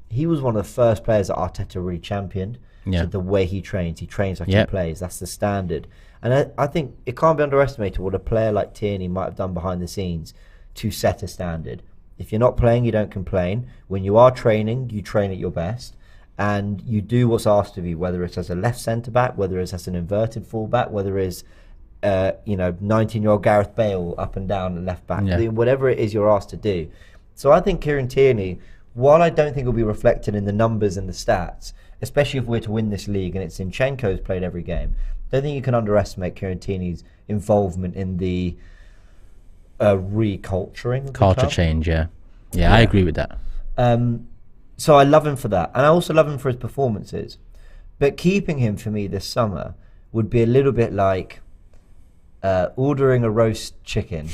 he was one of the first players that Arteta really championed. Yeah. So the way he trains like he plays. That's the standard. And I think it can't be underestimated what a player like Tierney might have done behind the scenes to set a standard. If you're not playing, you don't complain. When you are training, you train at your best. And you do what's asked of you, whether it's as a left centre-back, whether it's as an inverted full-back, whether it's 19-year-old Gareth Bale up and down at left back, whatever it is you're asked to do. So I think Kieran Tierney, while I don't think it'll be reflected in the numbers and the stats, especially if we're to win this league and it's Zinchenko's played every game, I don't think you can underestimate Kieran Tierney's involvement in the reculturing. Culture change, yeah. I agree with that. So I love him for that. And I also love him for his performances. But keeping him for me this summer would be a little bit like ordering a roast chicken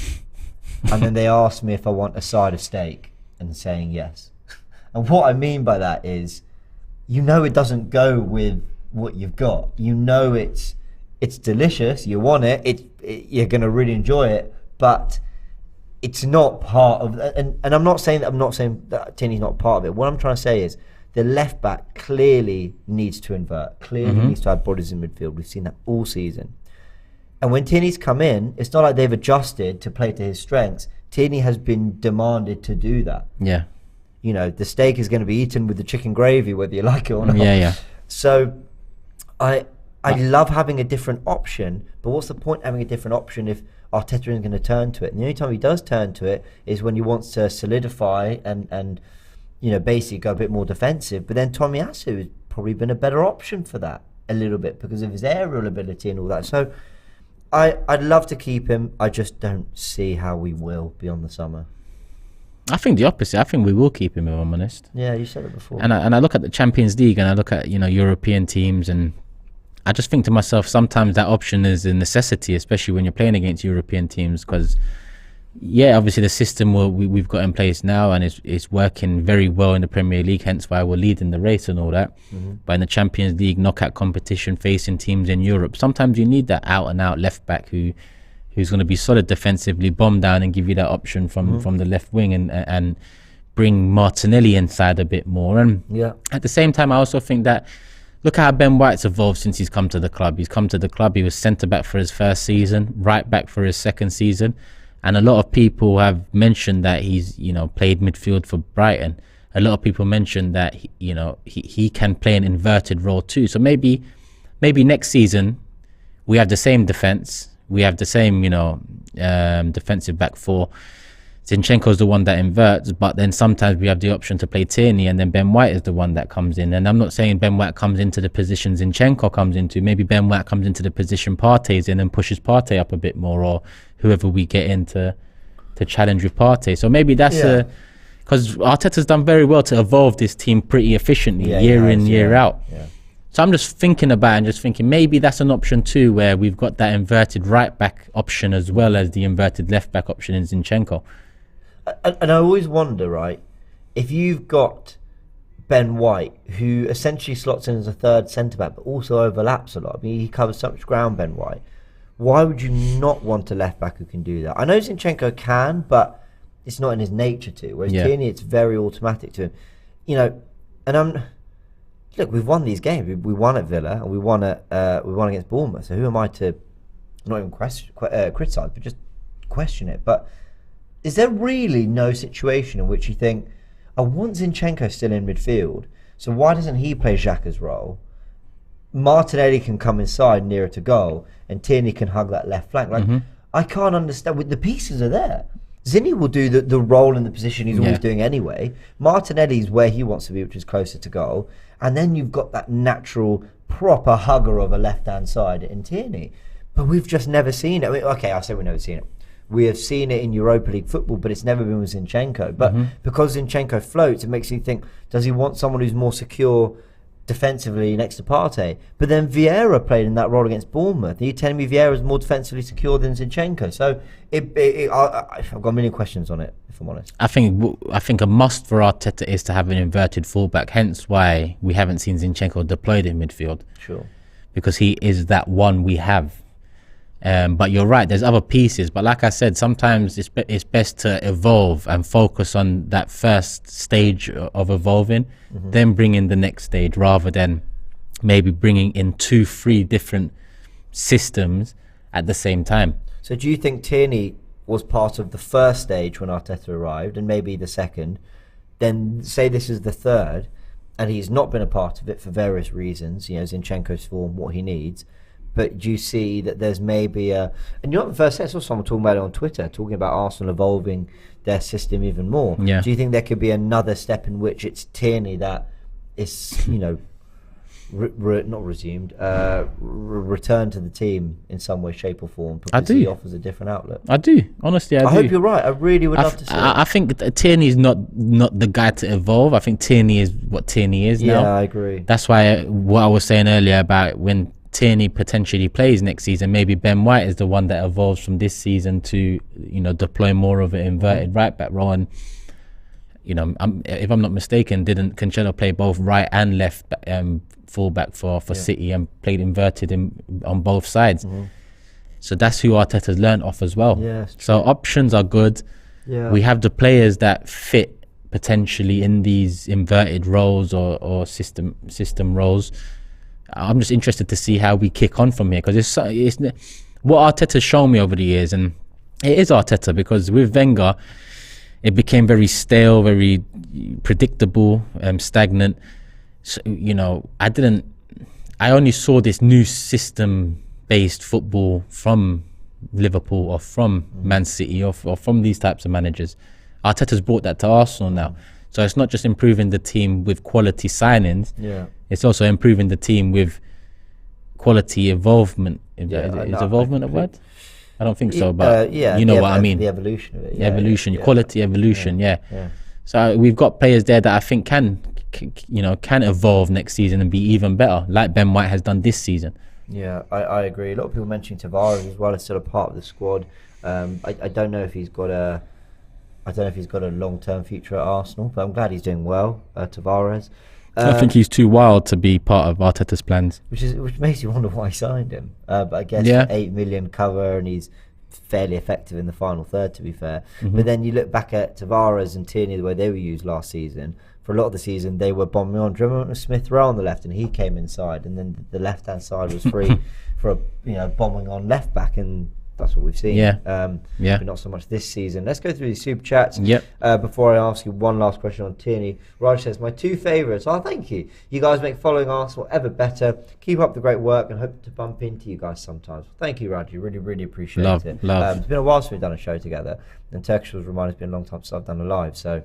and then they ask me if I want a side of steak and saying yes. And what I mean by that is, it doesn't go with what you've got. It's delicious. You want it. You're going to really enjoy it, but it's not part of. And I'm not saying that Tierney's not part of it. What I'm trying to say is the left back clearly needs to invert. Clearly needs to have bodies in midfield. We've seen that all season. And when Tierney's come in, it's not like they've adjusted to play to his strengths. Tierney has been demanded to do that. Yeah. The steak is going to be eaten with the chicken gravy, whether you like it or not. Yeah. So I love having a different option, but what's the point of having a different option if Arteta isn't going to turn to it? And the only time he does turn to it is when he wants to solidify and basically go a bit more defensive. But then Tomiyasu has probably been a better option for that a little bit because of his aerial ability and all that. So I'd love to keep him. I just don't see how we will beyond the summer. I think the opposite. I think we will keep him, if I'm honest. Yeah, you said it before. And I look at the Champions League and I look at European teams, and I just think to myself, sometimes that option is a necessity, especially when you're playing against European teams, because obviously the system we've got in place now and it's working very well in the Premier League, hence why we're leading the race and all that. But in the Champions League knockout competition, facing teams in Europe, sometimes you need that out and out left back who's going to be solid defensively, bomb down and give you that option from the left wing and bring Martinelli inside a bit more. And at the same time, I also think that, look how Ben White's evolved since he's come to the club. He's come to the club, he was centre-back for his first season, right-back for his second season. And a lot of people have mentioned that he's, played midfield for Brighton. A lot of people mentioned that, he can play an inverted role too. So maybe next season we have the same defence. We have the same, defensive back four. Zinchenko's the one that inverts, but then sometimes we have the option to play Tierney, and then Ben White is the one that comes in. And I'm not saying Ben White comes into the position Zinchenko comes into. Maybe Ben White comes into the position Partey's in and pushes Partey up a bit more, or whoever we get in to challenge with Partey. So maybe that's because Arteta's done very well to evolve this team pretty efficiently year in, year out. Yeah. So I'm just thinking about it and just thinking maybe that's an option too, where we've got that inverted right back option as well as the inverted left back option in Zinchenko. And I always wonder, right, if you've got Ben White, who essentially slots in as a third centre-back, but also overlaps a lot. I mean, he covers so much ground, Ben White. Why would you not want a left-back who can do that? I know Zinchenko can, but it's not in his nature to. Whereas Tierney, it's very automatic to him. And look, we've won these games. We won at Villa, and we won against Bournemouth. So who am I to not even criticise, but just question it? But is there really no situation in which you think, I want Zinchenko still in midfield, so why doesn't he play Xhaka's role? Martinelli can come inside nearer to goal, and Tierney can hug that left flank. I can't understand. The pieces are there. Zinni will do the role in the position he's always doing anyway. Martinelli's where he wants to be, which is closer to goal. And then you've got that natural, proper hugger of a left-hand side in Tierney. But we've just never seen it. I mean, okay, I say we've never seen it. We have seen it in Europa League football, but it's never been with Zinchenko. But because Zinchenko floats, it makes you think, does he want someone who's more secure defensively next to Partey? But then Vieira played in that role against Bournemouth. Are you telling me Vieira is more defensively secure than Zinchenko? So I've got a million questions on it, if I'm honest. I think a must for Arteta is to have an inverted fullback, hence why we haven't seen Zinchenko deployed in midfield. Sure. Because he is that one we have. But you're right, there's other pieces. But like I said, sometimes it's best to evolve and focus on that first stage of evolving, then bring in the next stage, rather than maybe bringing in 2-3 different systems at the same time. So do you think Tierney was part of the first stage when Arteta arrived, and maybe the second, then say this is the third, and he's not been a part of it for various reasons, Zinchenko's form, what he needs, but do you see that there's maybe and you're not the first, I saw someone talking about it on Twitter, talking about Arsenal evolving their system even more. Yeah. Do you think there could be another step in which it's Tierney that is, not resumed, returned to the team in some way, shape or form, because he offers a different outlet? I do, honestly, I do. Hope you're right. I really would love to see it. I think Tierney's not the guy to evolve. I think Tierney is what Tierney is now. Yeah, I agree. That's why what I was saying earlier about when Tierney potentially plays next season, maybe Ben White is the one that evolves from this season to deploy more of an inverted right back role. And if I'm not mistaken, didn't Cancelo play both right and left fullback for City, and played inverted on both sides? So that's who Arteta's learned off as well. So options are good. We have the players that fit potentially in these inverted roles or system roles. I'm just interested to see how we kick on from here, because it's what Arteta's shown me over the years, and it is Arteta, because with Wenger it became very stale, very predictable, stagnant. So, I only saw this new system-based football from Liverpool or from Man City or from these types of managers. Arteta's brought that to Arsenal now. So it's not just improving the team with quality signings, it's also improving the team with quality evolvement. Is evolvement a word? I don't think so, but what I mean. The evolution of it. Evolution, quality evolution, So we've got players there that I think can evolve next season and be even better, like Ben White has done this season. Yeah, I agree. A lot of people mentioning Tavares as well as still a part of the squad. I don't know if he's got a long-term future at Arsenal, but I'm glad he's doing well, Tavares. I think he's too wild to be part of Arteta's plans. Which makes you wonder why he signed him. But I guess 8 million cover, and he's fairly effective in the final third, to be fair. But then you look back at Tavares and Tierney, the way they were used last season. For a lot of the season, they were bombing on. Do you remember Smith Rowe on the left, and he came inside, and then the left-hand side was free for bombing on left back, and that's what we've seen. But not so much this season. Let's go through these super chats. Before I ask you one last question on Tierney, Raj says, my 2 favourites. Oh, thank you. You guys make following Arsenal ever better. Keep up the great work, and hope to bump into you guys sometimes. Thank you, Raj. Really, really appreciate it. Love. It's been a while since we've done a show together, and Turkish was reminded it's been a long time since I've done a live. So,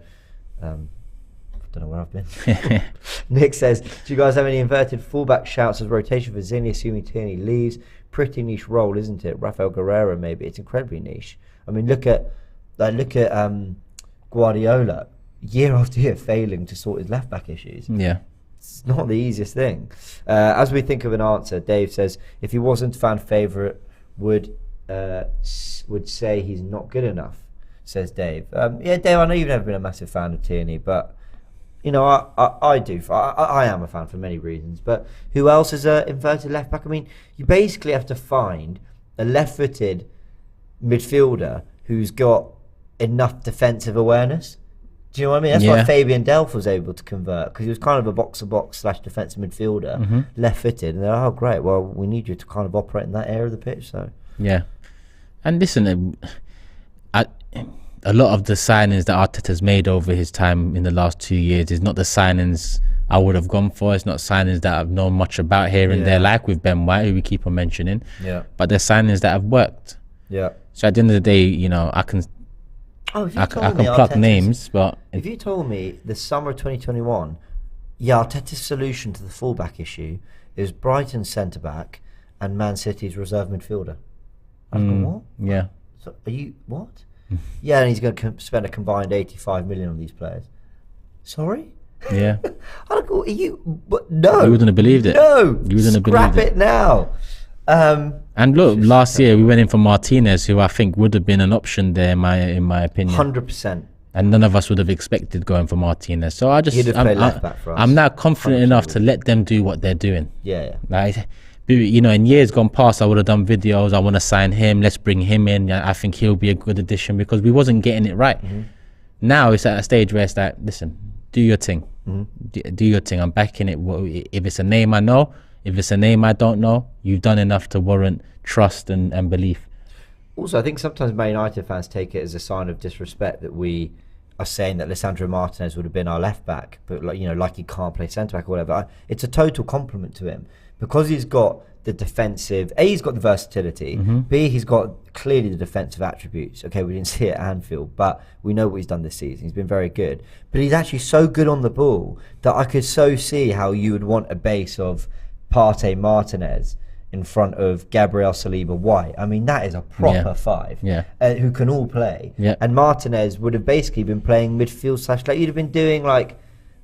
don't know where I've been. Nick says, do you guys have any inverted fullback shouts as rotation for Zinni, assuming Tierney leaves? Pretty niche role, isn't it? Rafael Guerreiro, maybe. It's incredibly niche. I mean, look at Guardiola, year after year, failing to sort his left back issues. It's not the easiest thing. As we think of an answer, Dave says, if he wasn't fan favourite, would say he's not good enough, says Dave. Dave, I know you've never been a massive fan of Tierney, but I do. I am a fan for many reasons. But who else is an inverted left back? I mean, you basically have to find a left-footed midfielder who's got enough defensive awareness. Do you know what I mean? That's why Fabian Delph was able to convert, because he was kind of a box-to-box / defensive midfielder, left-footed. And they're like, oh, great. Well, we need you to kind of operate in that area of the pitch. So and listen, a lot of the signings that Arteta's made over his time in the last 2 years is not the signings I would have gone for. It's not signings that I've known much about here and there, like with Ben White, who we keep on mentioning. But they're signings that have worked. So at the end of the day, I can pluck names, but if you told me the summer of 2021, Arteta's solution to the fullback issue is Brighton's centre back and Man City's reserve midfielder, I'd go, what? So are you what? Yeah, and he's going to spend a combined 85 million on these players. Sorry? Yeah. I don't go, but no. You wouldn't have believed it. No. You wouldn't have Scrap believed it now. And look, last year we went in for Martinez, who I think would have been an option there, in my opinion. 100%. And none of us would have expected going for Martinez. So I'm now confident enough to let them do what they're doing. Yeah. Like, you know, in years gone past, I would have done videos. I want to sign him. Let's bring him in. I think he'll be a good addition, because we wasn't getting it right. Now it's at a stage where it's like, listen, do your thing. Do your thing. I'm backing it. If it's a name I know, if it's a name I don't know, you've done enough to warrant trust and belief. Also, I think sometimes Man United fans take it as a sign of disrespect that we are saying that Lisandro Martinez would have been our left back, but like he can't play centre back or whatever. It's a total compliment to him, because he's got the defensive. A, he's got the versatility. B, he's got clearly the defensive attributes. Okay, we didn't see it at Anfield, but we know what he's done this season. He's been very good, but he's actually so good on the ball that I could so see how you would want a base of Partey, Martinez in front of Gabriel, Saliba, White. I mean, that is a proper five who can all play. And Martinez would have basically been playing midfield / like, you'd have been doing like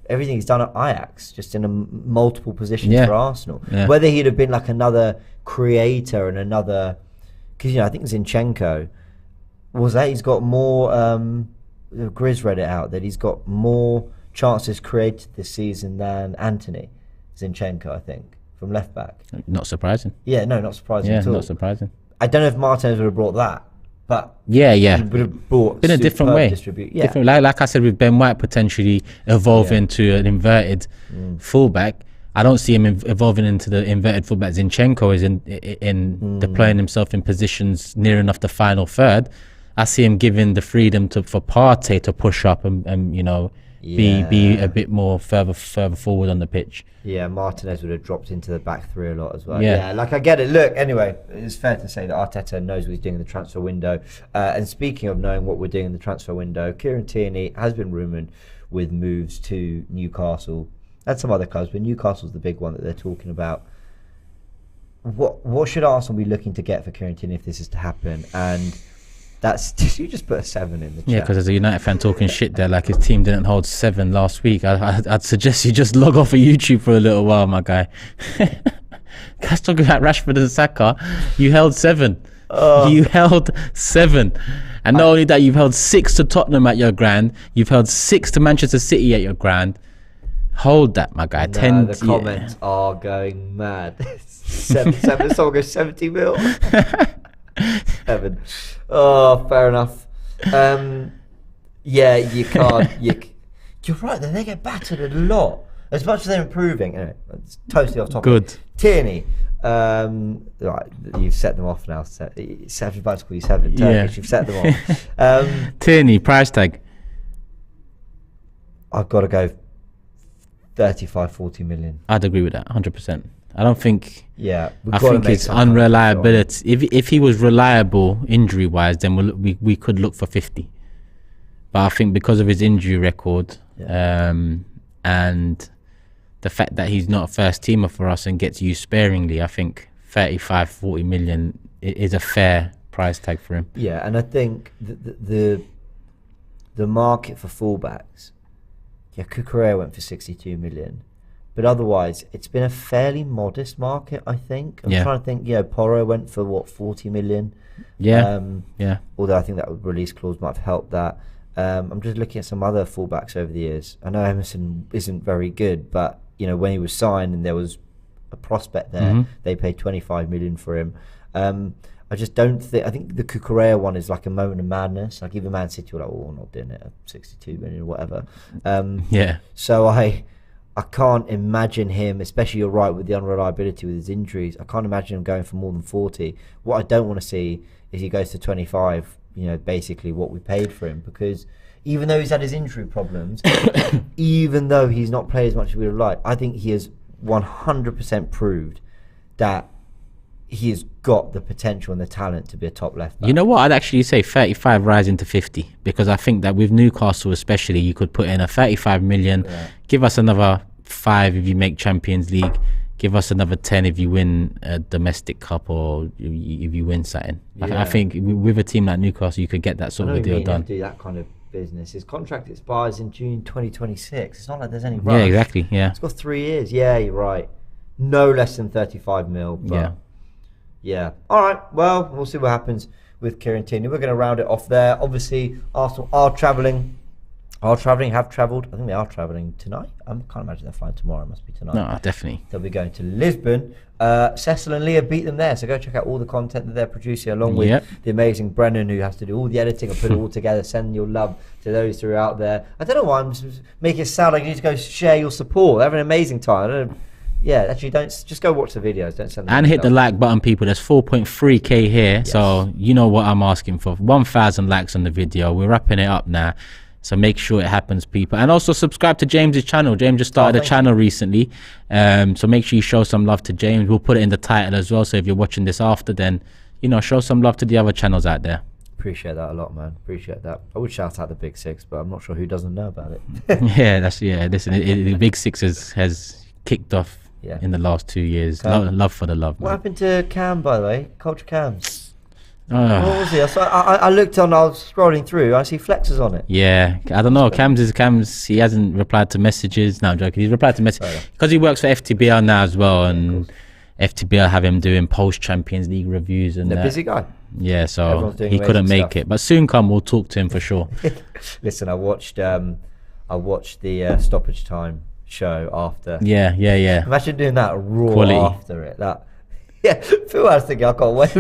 everything he's done at Ajax, just in multiple positions for Arsenal. Whether he'd have been like another creator and another, because I think Zinchenko he's got more. Grizz read it out that he's got more chances created this season than Anthony Zinchenko, I think, from left back. Not surprising. Yeah, no, not surprising at all. Not surprising. I don't know if Martinez would have brought that, but he would have brought in a different way. Different, like I said, with Ben White potentially evolving to an inverted fullback. I don't see him evolving into the inverted fullback Zinchenko is in deploying himself in positions near enough the final third. I see him giving the freedom for Partey to push up and be a bit more further forward on the pitch. Yeah, Martinez would have dropped into the back three a lot as well. Yeah, like I get it. Look, anyway, it's fair to say that Arteta knows what he's doing in the transfer window. And speaking of knowing what we're doing in the transfer window, Kieran Tierney has been rumoured with moves to Newcastle and some other clubs, but Newcastle's the big one that they're talking about. What should Arsenal be looking to get for Kieran Tierney if this is to happen? And that's you just put a 7 in the chat. Yeah, because as a United fan talking shit there, like his team didn't hold 7 last week. I'd suggest you just log off of YouTube for a little while, my guy. Guys talking about Rashford and Saka, you held 7. You held 7, and not only that, you've held 6 to Tottenham at your grand. You've held 6 to Manchester City at your grand. Hold that, my guy. 10. The comments are going mad. 7. Someone goes 70 mil. 7. Oh, fair enough. Yeah, you can't. You're right. They get battered a lot. As much as they're improving. Anyway, it's totally off topic. Good. Tierney. Right, you've set them off now. Everybody's call you 7. Turkish, you've set them off. Tierney, price tag. I've got to go 35-40 million. I'd agree with that 100%. I don't think. Yeah, I think it's unreliability. If he was reliable injury wise, then we could look for 50. But I think because of his injury record, and the fact that he's not a first teamer for us and gets used sparingly, I think 35-40 million is a fair price tag for him. Yeah, and I think the market for fullbacks. Yeah, Cucurella went for 62 million. But otherwise, it's been a fairly modest market, I think. I'm trying to think, Porro went for, 40 million? Yeah. Although I think that release clause might have helped that. I'm just looking at some other fullbacks over the years. I know Emerson isn't very good, but, when he was signed and there was a prospect there, they paid 25 million for him. I just don't think... I think the Cucurella one is like a moment of madness. Like, even Man City were like, I'm not doing it at 62 million or whatever. So I can't imagine him, especially you're right with the unreliability with his injuries, I can't imagine him going for more than 40. What I don't want to see is he goes to 25, basically what we paid for him, because even though he's had his injury problems, even though he's not played as much as we would like, I think he has 100% proved that he has got the potential and the talent to be a top left back. You know what? I'd actually say 35 rising to 50, because I think that with Newcastle especially, you could put in a 35 million, give us another 5 if you make Champions League, give us another 10 if you win a domestic cup or if you win something. I think with a team like Newcastle, you could get that sort of a deal done. Do that kind of business. His contract expires in June 2026. It's not like there's any rush. Yeah, exactly. Yeah, it's got 3 years. Yeah, you're right. No less than 35 mil. But yeah. All right. Well, we'll see what happens with Kieran Tierney. We're going to round it off there. Obviously, Arsenal have travelled. I think they are travelling tonight. I can't imagine they're flying tomorrow. It must be tonight. No, definitely. They'll be going to Lisbon. Cecil and Leah beat them there. So go check out all the content that they're producing, along with the amazing Brennan, who has to do all the editing and put it all together. Send your love to those who are out there. I don't know why I'm just making it sound like you need to go share your support. They're having an amazing time. I don't know. Yeah, actually, don't just go watch the videos. Don't send them. And hit the like button, people. There's 4.3k here, so you know what I'm asking for. 1,000 likes on the video. We're wrapping it up now, so make sure it happens, people. And also subscribe to James's channel. James just started a channel recently, so make sure you show some love to James. We'll put it in the title as well. So if you're watching this after, then show some love to the other channels out there. Appreciate that a lot, man. Appreciate that. I would shout out the Big Six, but I'm not sure who doesn't know about it. Listen, the Big Six has kicked off. In the last 2 years. Love for the love, man. What happened to Cam, by the way? Culture Cams. What was he? I looked on, I was scrolling through, I see flexes on it. Yeah, I don't know. Cams, he hasn't replied to messages. No, I'm joking. He's replied to messages because he works for FTBL now as well, and FTBL have him doing post-Champions League reviews. And a busy guy. Yeah, so he couldn't make it. But soon come, we'll talk to him for sure. Listen, I watched the stoppage time show after. Yeah. Imagine doing that raw after it. Phil was thinking, I can't wait.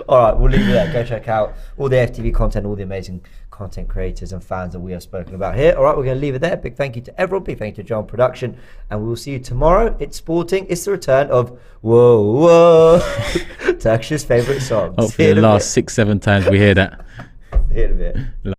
All right, we'll leave it there. Go check out all the FTV content, all the amazing content creators and fans that we have spoken about here. All right, we're going to leave it there. Big thank you to everyone. Big thank you to John Production, and we will see you tomorrow. It's sporting. It's the return of Whoa Turkish's favourite songs. Hopefully the last 6-7 times we hear that. See you in a bit.